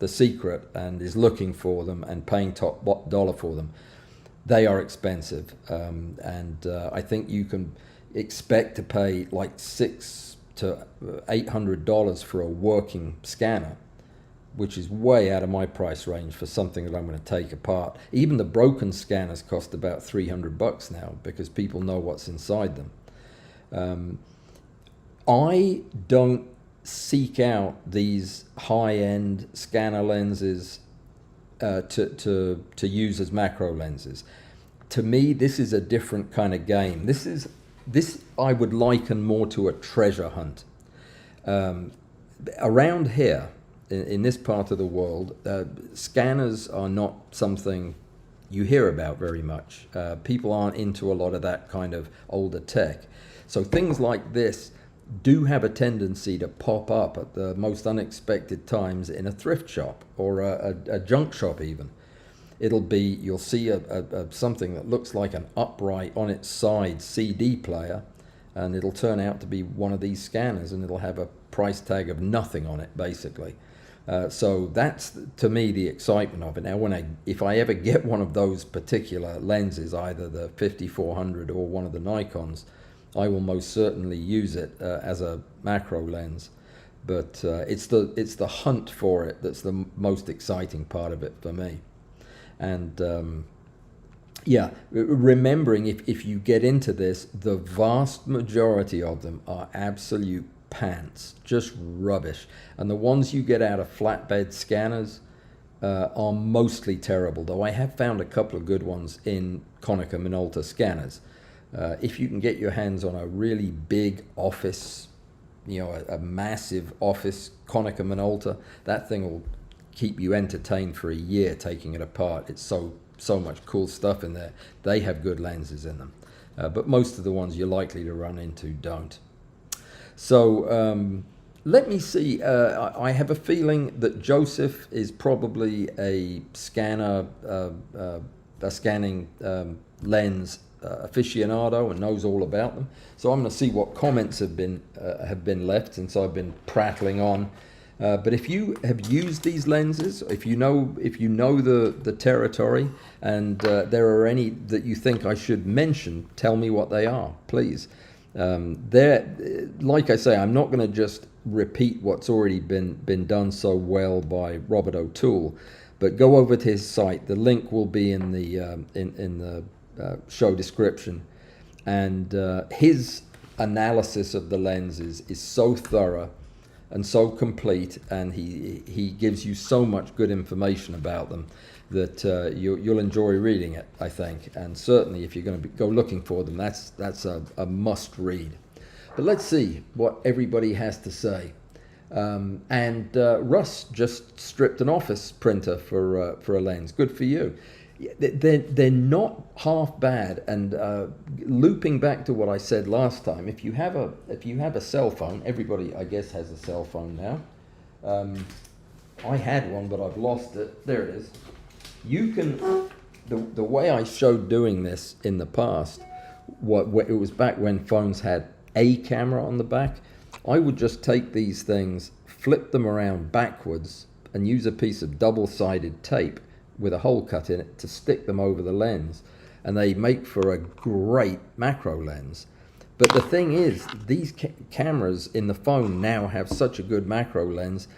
[SPEAKER 1] the secret and is looking for them and paying top dollar for them. They are expensive, and I think you can expect to pay like $600 to $800 for a working scanner, which is way out of my price range for something that I'm going to take apart. Even the broken scanners cost about $300 now because people know what's inside them. I don't seek out these high-end scanner lenses to use as macro lenses. To me, this is a different kind of game. This I would liken more to a treasure hunt. Around here, in this part of the world, scanners are not something you hear about very much. People aren't into a lot of that kind of older tech. So things like this do have a tendency to pop up at the most unexpected times in a thrift shop or a junk shop even. You'll see something that looks like an upright on its side CD player, and it'll turn out to be one of these scanners, and it'll have a price tag of nothing on it basically. So that's, to me, the excitement of it. Now, if I ever get one of those particular lenses, either the 5400 or one of the Nikons, I will most certainly use it as a macro lens. But it's the hunt for it that's the most exciting part of it for me. And yeah, remembering if you get into this, the vast majority of them are absolute pants, just rubbish. And the ones you get out of flatbed scanners are mostly terrible, though I have found a couple of good ones in Konica Minolta scanners. If you can get your hands on a really big office, a massive office Konica Minolta, that thing will keep you entertained for a year taking it apart. It's so much cool stuff in there. They have good lenses in them, but most of the ones you're likely to run into don't. So let me see. I have a feeling that Joseph is probably a scanning lens aficionado and knows all about them. So I'm going to see what comments have been left since I've been prattling on. But if you have used these lenses, if you know the territory, and there are any that you think I should mention, tell me what they are, please. Like I say, I'm not going to just repeat what's already been done so well by Robert O'Toole, but go over to his site. The link will be in the show description, and his analysis of the lenses is so thorough and so complete, and he gives you so much good information about them that you'll enjoy reading it, I think. And certainly if you're going to go looking for them, that's a must read. But let's see what everybody has to say. And Russ just stripped an office printer for a lens. Good for you. They're not half bad. And looping back to what I said last time, if you have a cell phone, everybody I guess has a cell phone now. I had one, but I've lost it. There it is. You can, the way I showed doing this in the past, it was back when phones had a camera on the back. I would just take these things, flip them around backwards, and use a piece of double-sided tape with a hole cut in it to stick them over the lens, and they make for a great macro lens. But the thing is, these cameras in the phone now have such a good macro lens,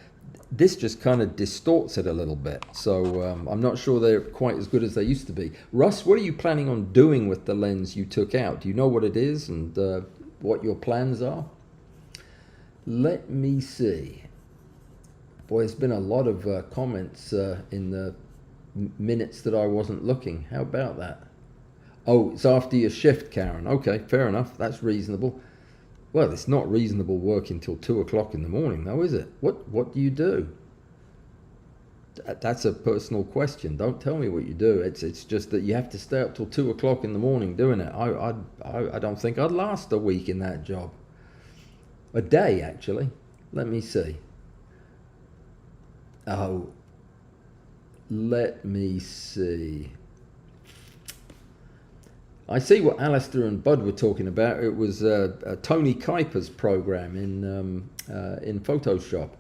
[SPEAKER 1] this just kind of distorts it a little bit. So I'm not sure they're quite as good as they used to be. Russ, what are you planning on doing with the lens you took out? Do you know what it is and what your plans are? Let me see. Boy, there's been a lot of comments in the minutes that I wasn't looking. How about that? Oh, it's after your shift, Karen. Okay, fair enough. That's reasonable. Well, it's not reasonable working till 2 o'clock in the morning, though, is it? What do you do? That's a personal question. Don't tell me what you do. It's just that you have to stay up till 2 o'clock in the morning doing it. I don't think I'd last a week in that job. A day, actually. Let me see. Oh, let me see. I see what Alistair and Bud were talking about. It was Tony Kuiper's program in Photoshop.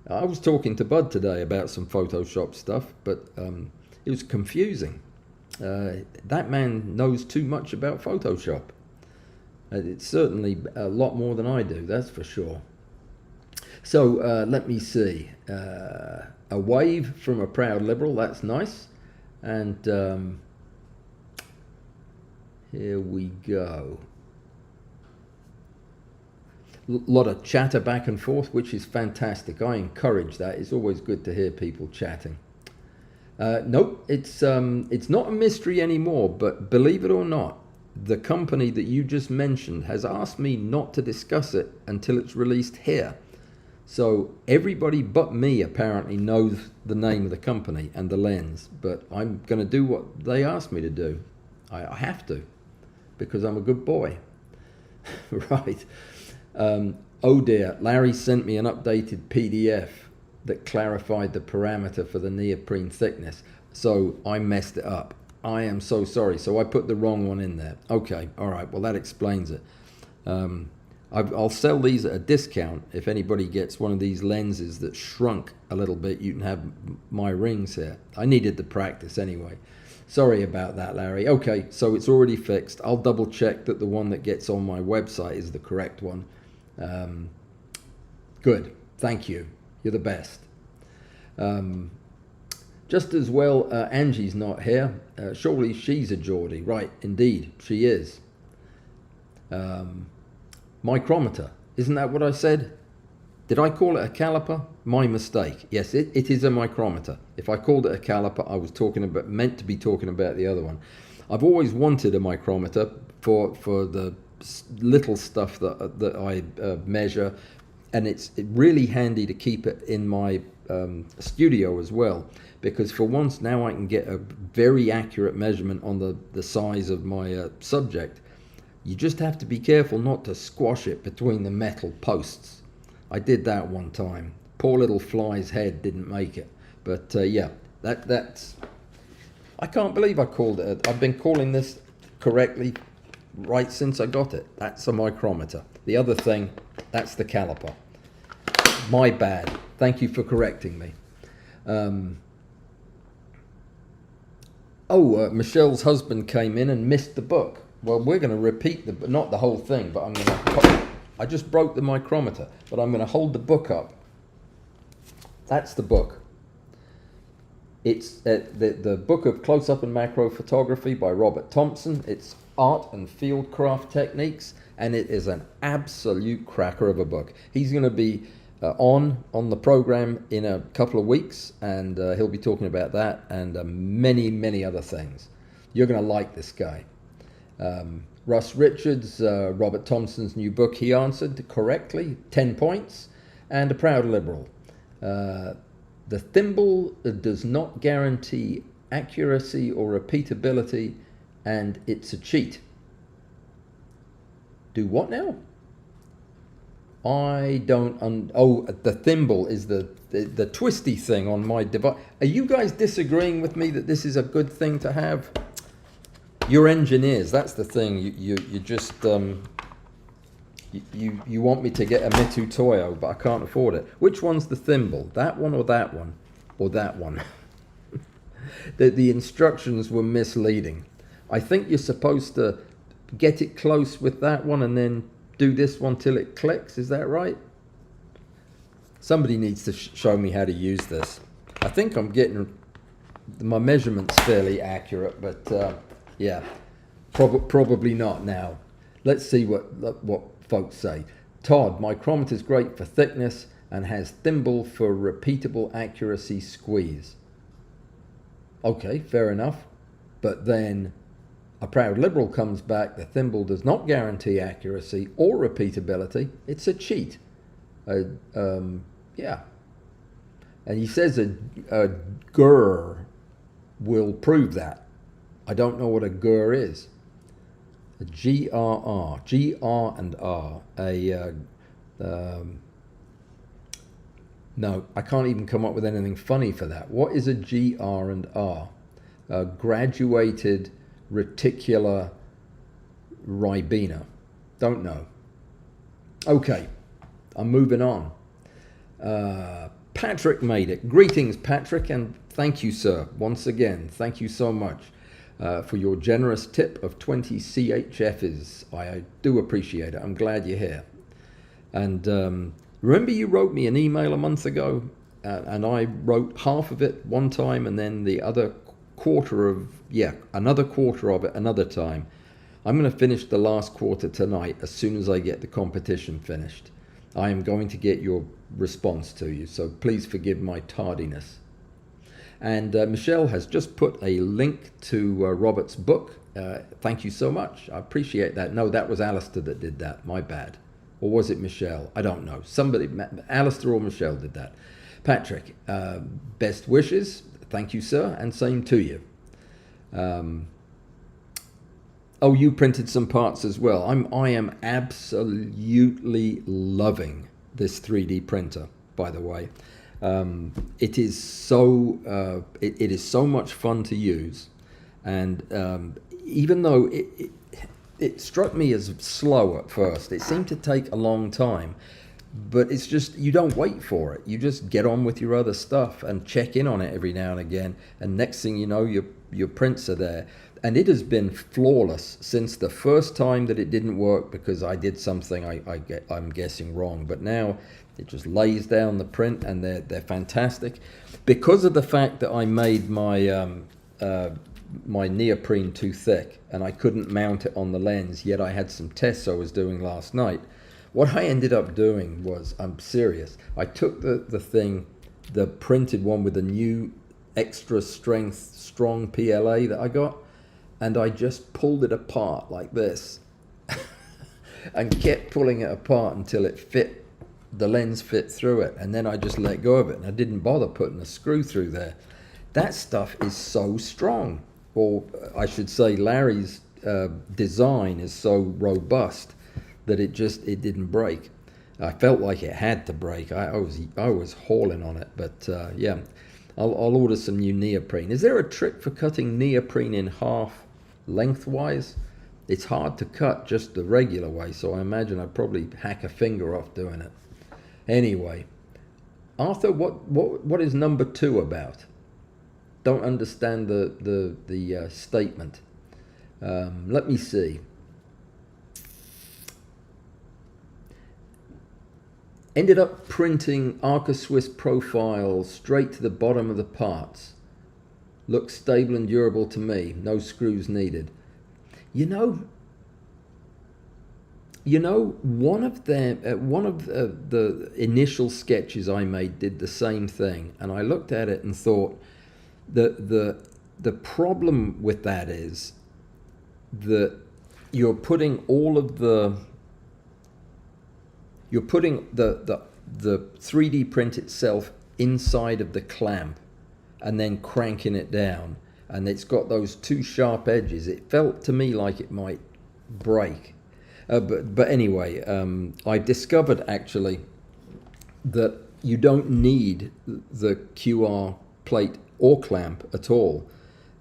[SPEAKER 1] I was talking to Bud today about some Photoshop stuff, but it was confusing. that man knows too much about Photoshop. It's certainly a lot more than I do, that's for sure. So let me see. A wave from a proud liberal, that's nice. And here we go. Lot of chatter back and forth, which is fantastic. I encourage that. It's always good to hear people chatting. Nope, it's not a mystery anymore, but believe it or not, the company that you just mentioned has asked me not to discuss it until it's released here. So everybody but me apparently knows the name of the company and the lens, but I'm going to do what they asked me to do. I have to, because I'm a good boy. Right. Oh dear, Larry sent me an updated PDF that clarified the parameter for the neoprene thickness. So I messed it up. I am so sorry. So I put the wrong one in there. Okay, all right, well that explains it. I'll sell these at a discount. If anybody gets one of these lenses that shrunk a little bit, you can have my rings here. I needed the practice anyway. Sorry about that, Larry. Okay, so it's already fixed. I'll double check that the one that gets on my website is the correct one. Good, thank you. You're the best. Just as well, Angie's not here. Surely she's a Geordie. Right, indeed, she is. Micrometer, isn't that what I said? Did I call it a caliper? My mistake. Yes, it is a micrometer. If I called it a caliper, I was meant to be talking about the other one. I've always wanted a micrometer for the little stuff that I measure, and it's really handy to keep it in my studio as well, because for once now I can get a very accurate measurement on the size of my subject. You just have to be careful not to squash it between the metal posts. I did that one time. Poor little fly's head didn't make it. But yeah, that's... I can't believe I called it. I've been calling this correctly right since I got it. That's a micrometer. The other thing, that's the caliper. My bad. Thank you for correcting me. Michelle's husband came in and missed the book. Well, we're going to repeat not the whole thing, but I'm going to... I just broke the micrometer, but I'm going to hold the book up. That's the book. It's the book of close-up and macro photography by Robert Thompson. It's art and field craft techniques, and it is an absolute cracker of a book. He's going to be on the program in a couple of weeks, and he'll be talking about that and many, many other things. You're going to like this guy. Russ Richards, Robert Thompson's new book, he answered correctly, 10 points, and a proud liberal. The thimble does not guarantee accuracy or repeatability, and it's a cheat. Do what now? I don't... the thimble is the twisty thing on my device. Are you guys disagreeing with me that this is a good thing to have? You're engineers, that's the thing. You just... You want me to get a Mitu Toyo, but I can't afford it. Which one's the thimble? That one or that one? Or that one? The instructions were misleading. I think you're supposed to get it close with that one and then do this one till it clicks. Is that right? Somebody needs to show me how to use this. I think I'm getting my measurements fairly accurate, but yeah, probably not now. Let's see what folks say. Todd, micrometer's great for thickness and has thimble for repeatable accuracy squeeze. Okay, fair enough. But then a proud liberal comes back, the thimble does not guarantee accuracy or repeatability. It's a cheat. Yeah. And he says a GR will prove that. I don't know what a GR is. A GRR, GR and R, no, I can't even come up with anything funny for that. What is a GR and R? A graduated reticular ribena. Don't know. Okay, I'm moving on. Patrick made it. Greetings, Patrick, and thank you, sir. Once again, thank you so much. for your generous tip of 20 CHFs. I do appreciate it. I'm glad you're here. And remember you wrote me an email a month ago, and I wrote half of it one time and then the other another quarter of it another time. I'm going to finish the last quarter tonight as soon as I get the competition finished. I am going to get your response to you, so please forgive my tardiness. And Michelle has just put a link to Robert's book. Thank you so much. I appreciate that. No, that was Alistair that did that. My bad. Or was it Michelle? I don't know. Somebody, Alistair or Michelle did that. Patrick, best wishes. Thank you, sir, and same to you. Oh, you printed some parts as well. I am absolutely loving this 3D printer, by the way. It is so it is so much fun to use, and even though it struck me as slow at first, it seemed to take a long time. But it's just, you don't wait for it. You just get on with your other stuff and check in on it every now and again. And next thing you know, your prints are there. And it has been flawless since the first time that it didn't work because I did something I'm guessing wrong. But now it just lays down the print, and they're fantastic. Because of the fact that I made my my neoprene too thick and I couldn't mount it on the lens, yet I had some tests I was doing last night. What I ended up doing was, I'm serious, I took the printed one with the new extra strength strong PLA that I got, and I just pulled it apart like this and kept pulling it apart until the lens fit through it, and then I just let go of it, and I didn't bother putting a screw through there. That stuff is so strong, or I should say Larry's design is so robust that it didn't break. I felt like it had to break. I was hauling on it, but yeah, I'll order some new neoprene. Is there a trick for cutting neoprene in half lengthwise? It's hard to cut just the regular way, so I imagine I'd probably hack a finger off doing it. Anyway, Arthur, what is number 2 about? Don't understand the statement. Let me see. Ended up printing Arca Swiss profile straight to the bottom of the parts. Looks stable and durable to me. No screws needed. You know, one of the initial sketches I made did the same thing, and I looked at it and thought the problem with that is that you're putting the 3D print itself inside of the clamp and then cranking it down, and it's got those 2 sharp edges. It felt to me like it might break. But anyway, I discovered actually that you don't need the QR plate or clamp at all.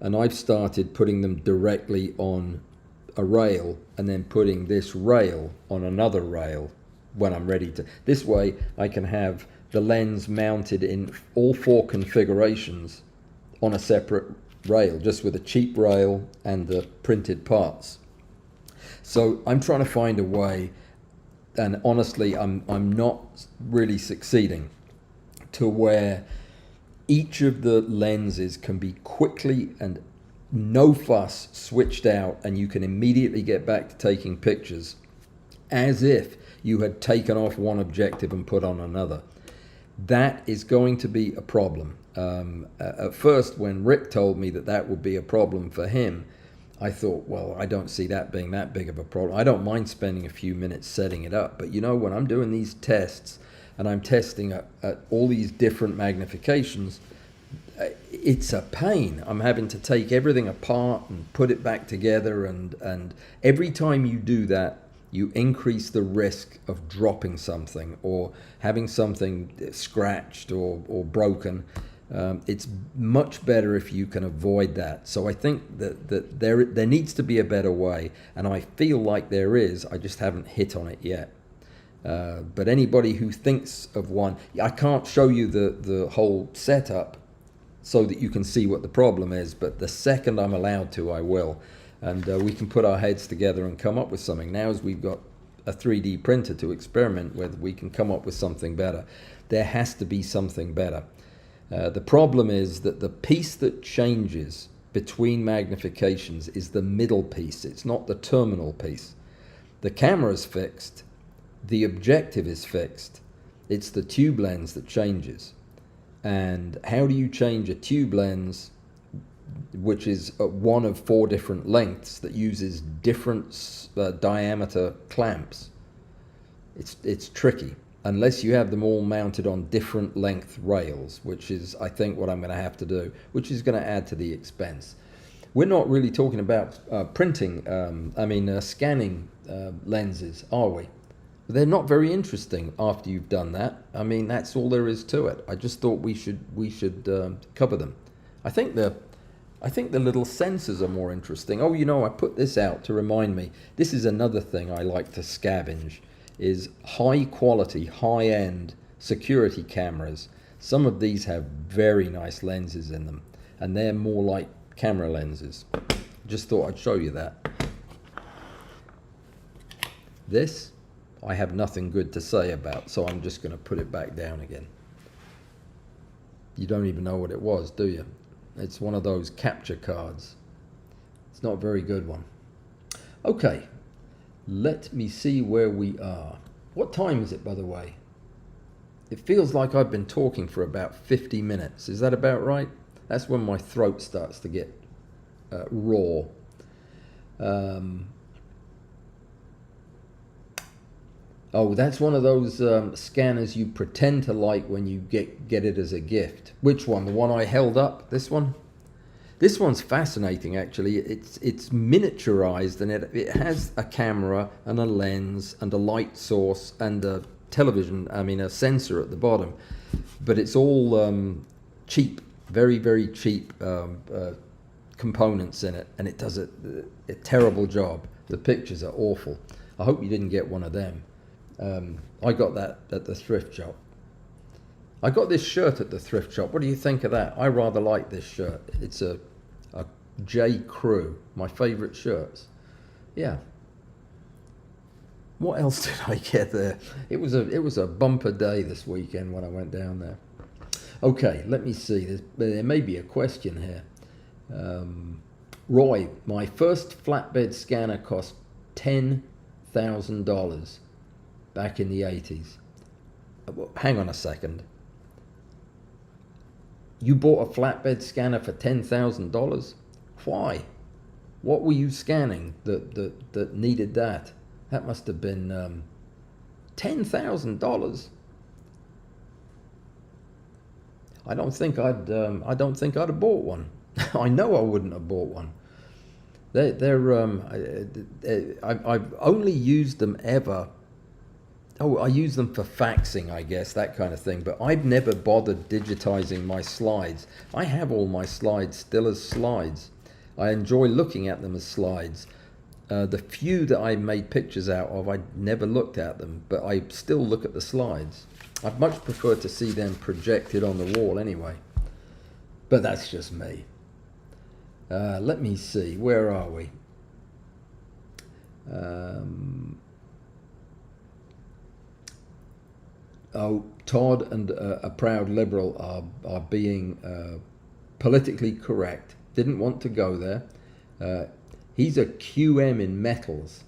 [SPEAKER 1] And I've started putting them directly on a rail and then putting this rail on another rail when I'm ready to. This way I can have the lens mounted in all 4 configurations on a separate rail, just with a cheap rail and the printed parts. So I'm trying to find a way, and honestly I'm not really succeeding, to where each of the lenses can be quickly and no fuss switched out, and you can immediately get back to taking pictures as if you had taken off one objective and put on another. That is going to be a problem. At first, when Rick told me that would be a problem for him, I thought, well, I don't see that being that big of a problem. I don't mind spending a few minutes setting it up, but when I'm doing these tests and I'm testing at all these different magnifications, it's a pain. I'm having to take everything apart and put it back together, and every time you do that, you increase the risk of dropping something or having something scratched or broken. It's much better if you can avoid that. So I think that there needs to be a better way, and I feel like there is. I just haven't hit on it yet. But anybody who thinks of one, I can't show you the whole setup, so that you can see what the problem is, but the second I'm allowed to, I will. And we can put our heads together and come up with something. Now as we've got a 3D printer to experiment with, we can come up with something better. There has to be something better. The problem is that the piece that changes between magnifications is the middle piece. It's not the terminal piece. The camera's fixed. The objective is fixed. It's the tube lens that changes. And how do you change a tube lens, which is one of 4 different lengths that uses different diameter clamps? It's tricky, unless you have them all mounted on different length rails, which is, I think, what I'm going to have to do, which is going to add to the expense. We're not really talking about scanning lenses, are we? They're not very interesting after you've done that. I mean, that's all there is to it. I just thought we should cover them. I think the little sensors are more interesting. Oh, you know, I put this out to remind me. This is another thing I like to scavenge, is high quality, high end security cameras. Some of these have very nice lenses in them, and they're more like camera lenses. Just thought I'd show you that. This I have nothing good to say about, so I'm just going to put it back down again. You don't even know what it was, do you? It's one of those capture cards. It's not a very good one. Okay, let me see where we are. What time is it, by the way? It feels like I've been talking for about 50 minutes. Is that about right? That's when my throat starts to get raw. Oh, that's one of those scanners you pretend to like when you get it as a gift. Which one? The one I held up? This one? This one's fascinating, actually. It's miniaturized, and it has a camera and a lens and a light source and a television, a sensor at the bottom. But it's all cheap, very, very cheap components in it, and it does a terrible job. The pictures are awful. I hope you didn't get one of them. I got that at the thrift shop. I got this shirt at the thrift shop. What do you think of that? I rather like this shirt. It's a J. Crew, my favorite shirts. Yeah. What else did I get there? It was a bumper day this weekend when I went down there. Okay, let me see. There may be a question here. Roy, my first flatbed scanner cost $10,000 back in the 80s. Hang on a second. You bought a flatbed scanner for $10,000? Why? What were you scanning that needed that? That must have been $10,000. I don't think I'd have bought one. I know I wouldn't have bought one. I've only used them ever. Oh, I use them for faxing, I guess, that kind of thing. But I've never bothered digitizing my slides. I have all my slides still as slides. I enjoy looking at them as slides. The few that I made pictures out of, I never looked at them, but I still look at the slides. I'd much prefer to see them projected on the wall anyway. But that's just me. Let me see, where are we? Todd and a proud liberal are being politically correct. Didn't want to go there. He's a QM in metals.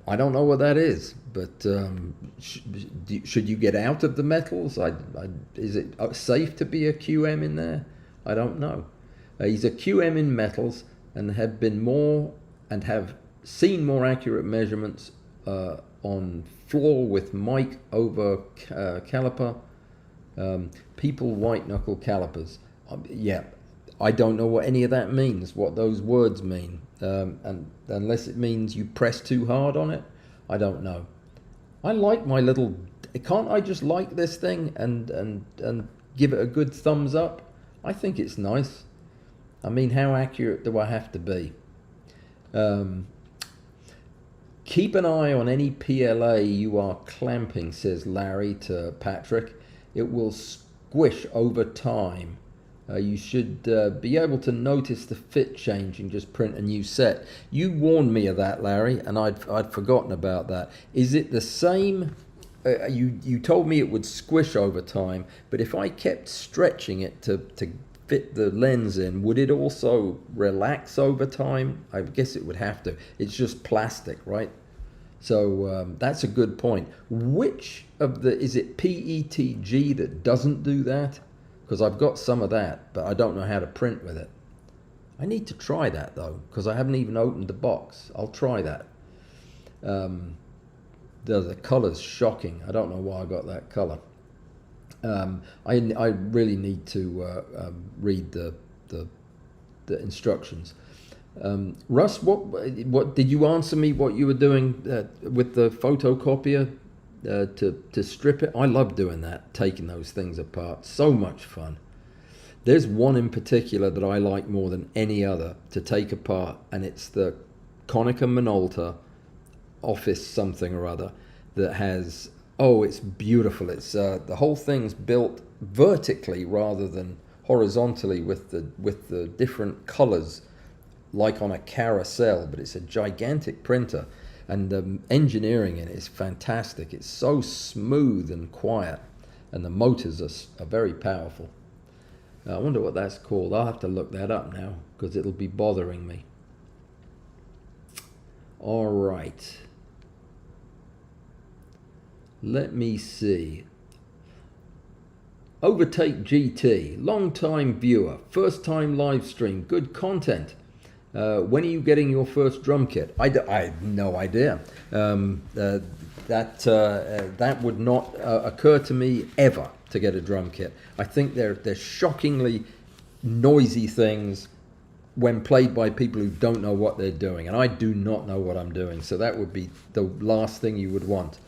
[SPEAKER 1] I don't know what that is, but should you get out of the metals? Is it safe to be a QM in there? I don't know. He's a QM in metals and have seen more accurate measurements on floor with mic over caliper, people white knuckle calipers. Yeah, I don't know what any of that means, what those words mean, and unless it means you press too hard on it, I don't know. I like my little. Can't I just like this thing and give it a good thumbs up? I think it's nice. I mean, how accurate do I have to be? Keep an eye on any PLA you are clamping, says Larry to Patrick. It will squish over time You should be able to notice the fit change and just print a new set. You warned me of that, Larry, and I'd forgotten about that. Is it the same? You told me it would squish over time, but if I kept stretching it to fit the lens in, would it also relax over time? I guess it would have to. It's just plastic, right? So that's a good point. Which of the, is it PETG that doesn't do that? Because I've got some of that, but I don't know how to print with it. I need to try that though, because I haven't even opened the box. I'll try that. The color's shocking. I don't know why I got that color. I really need to read the instructions. Russ, what did you answer me? What you were doing with the photocopier to strip it? I love doing that, taking those things apart. So much fun. There's one in particular that I like more than any other to take apart, and it's the Konica Minolta Office something or other that has, oh, it's beautiful. It's the whole thing's built vertically rather than horizontally with the different colors, like on a carousel, but it's a gigantic printer, and the engineering in it is fantastic. It's so smooth and quiet, and the motors are very powerful. I wonder what that's called. I'll have to look that up now because it'll be bothering me. All right. Let me see. Overtake GT, long time viewer, first time live stream, good content. When are you getting your first drum kit? I have no idea. That would not occur to me ever to get a drum kit. I think they're shockingly noisy things when played by people who don't know what they're doing, and I do not know what I'm doing, so that would be the last thing you would want.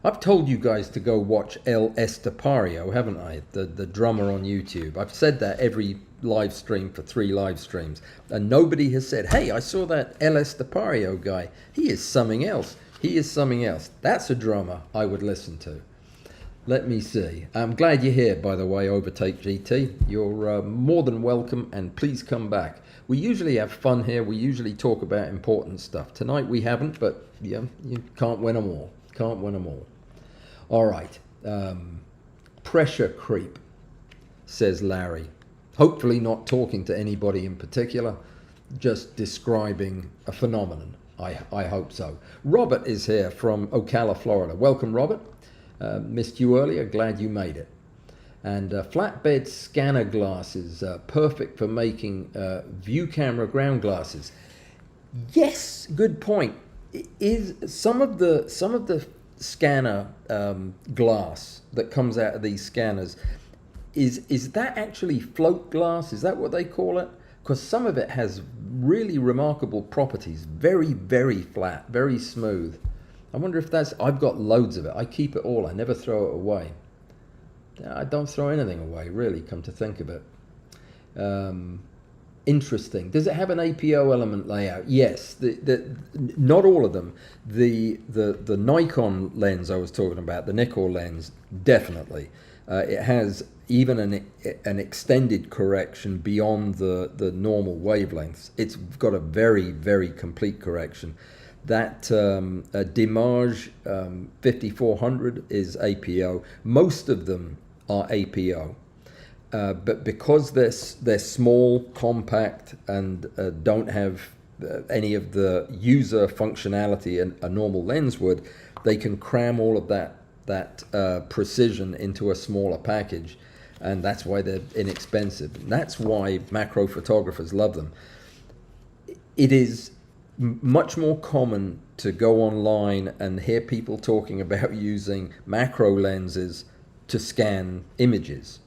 [SPEAKER 1] I've told you guys to go watch El Estepario, haven't I? The drummer on YouTube. I've said that every live stream for 3 live streams, and nobody has said, hey, I saw that El Estepario guy. He is something else. He is something else. That's a drummer I would listen to. Let me see. I'm glad you're here, by the way, Overtake GT. You're more than welcome, and please come back. We usually have fun here. We usually talk about important stuff. Tonight we haven't, but yeah, you can't win them all. Can't win them all. All right. Pressure creep, says Larry. Hopefully not talking to anybody in particular, just describing a phenomenon. I hope so. Robert is here from Ocala, Florida. Welcome, Robert. Missed you earlier. Glad you made it. And flatbed scanner glasses, perfect for making view camera ground glasses. Yes, good point. Is some of the scanner glass that comes out of these scanners, is that actually float glass? Is that what they call it? Because some of it has really remarkable properties. Very, very flat, very smooth. I wonder if that's, I've got loads of it. I keep it all. I never throw it away. I don't throw anything away, really, come to think of it. Interesting. Does it have an APO element layout? Yes. Not all of them. The Nikon lens I was talking about, the Nikkor lens, definitely. It has even an extended correction beyond the normal wavelengths. It's got a very, very complete correction. That Dimage 5400 is APO. Most of them are APO. But because they're small, compact, and don't have any of the user functionality a normal lens would, they can cram all of that precision into a smaller package, and that's why they're inexpensive. And that's why macro photographers love them. It is much more common to go online and hear people talking about using macro lenses to scan images.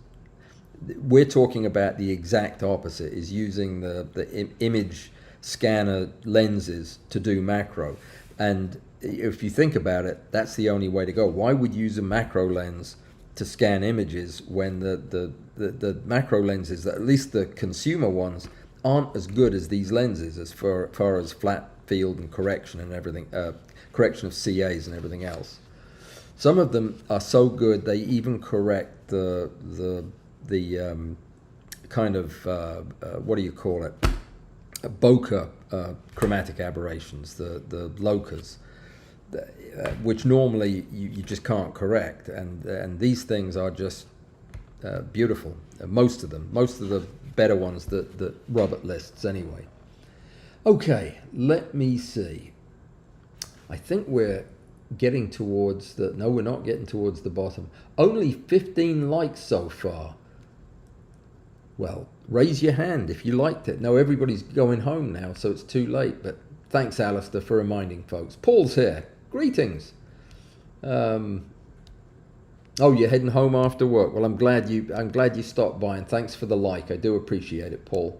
[SPEAKER 1] We're talking about the exact opposite, is using the image scanner lenses to do macro. And if you think about it, that's the only way to go. Why would you use a macro lens to scan images when the macro lenses, at least the consumer ones, aren't as good as these lenses as far as flat field and correction and everything, correction of CAs and everything else. Some of them are so good they even correct the kind of, what do you call it, bokeh chromatic aberrations, the locas, which normally you just can't correct, and these things are just beautiful. Most of the better ones that Robert lists anyway. Okay, let me see. I think we're getting towards the, no, we're not getting towards the bottom. Only 15 likes so far. Well, raise your hand if you liked it. No, everybody's going home now, so it's too late, but thanks, Alistair, for reminding folks. Paul's here. Greetings. Oh, you're heading home after work. Well, I'm glad you stopped by, and thanks for the like. I do appreciate it, Paul.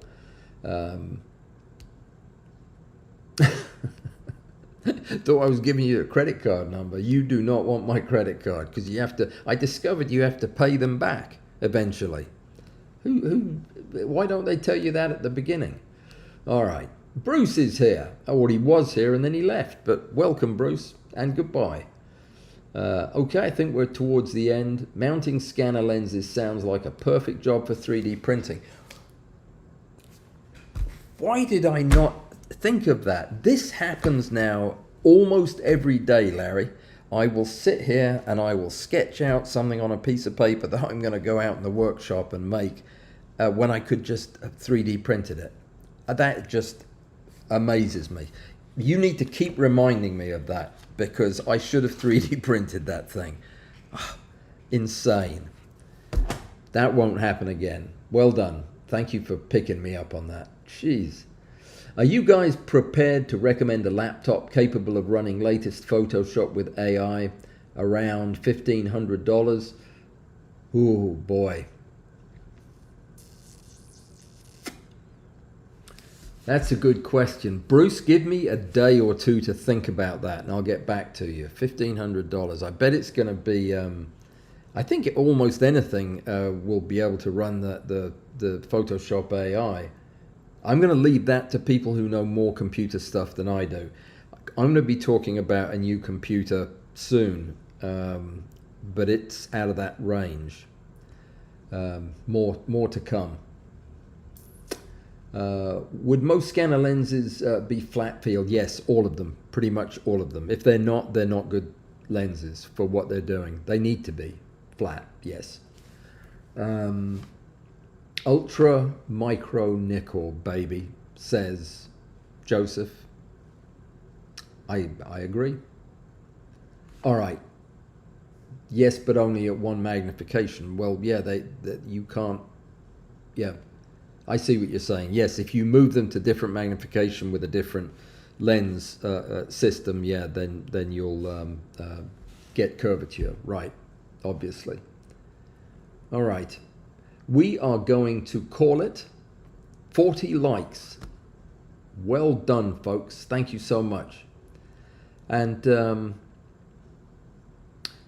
[SPEAKER 1] Thought I was giving you a credit card number. You do not want my credit card, because you have to. I discovered you have to pay them back eventually. Why don't they tell you that at the beginning? All right, Bruce is here. Oh, well, he was here and then he left. But welcome, Bruce, and goodbye. Okay, I think we're towards the end. Mounting scanner lenses sounds like a perfect job for 3D printing. Why did I not think of that? This happens now almost every day, Larry. I will sit here and I will sketch out something on a piece of paper that I'm going to go out in the workshop and make when I could just have 3D printed it. That just amazes me. You need to keep reminding me of that, because I should have 3D printed that thing. Insane. That won't happen again. Well done. Thank you for picking me up on that. Jeez. Are you guys prepared to recommend a laptop capable of running latest Photoshop with AI around $1,500? Ooh, boy. That's a good question. Bruce, give me a day or two to think about that, and I'll get back to you. $1,500. I bet it's going to be... I think almost anything will be able to run the Photoshop AI. I'm going to leave that to people who know more computer stuff than I do. I'm going to be talking about a new computer soon, but it's out of that range. More to come. Would most scanner lenses be flat field? Yes, all of them, pretty much all of them. If they're not good lenses for what they're doing. They need to be flat, yes. Ultra micro nickel, baby, says Joseph. I agree. All right. Yes, but only at one magnification. Well, yeah, you can't. Yeah, I see what you're saying. Yes, if you move them to different magnification with a different lens system, yeah, then you'll get curvature, right? Obviously. All right. We are going to call it 40 likes. Well done, folks. Thank you so much. And,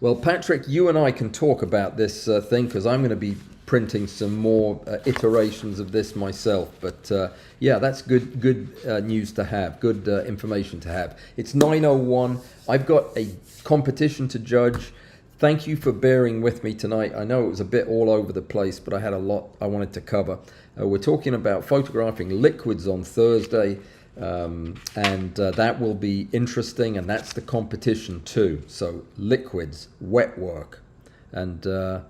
[SPEAKER 1] well, Patrick, you and I can talk about this thing, because I'm going to be printing some more iterations of this myself. But, yeah, that's good news to have, good information to have. It's 9:01. I've got a competition to judge. Thank you for bearing with me tonight. I know it was a bit all over the place, but I had a lot I wanted to cover. We're talking about photographing liquids on Thursday, and that will be interesting, and that's the competition too. So liquids, wet work, and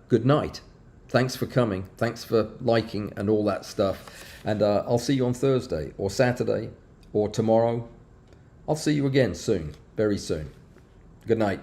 [SPEAKER 1] good night. Thanks for coming. Thanks for liking and all that stuff. And I'll see you on Thursday or Saturday or tomorrow. I'll see you again soon, very soon. Good night.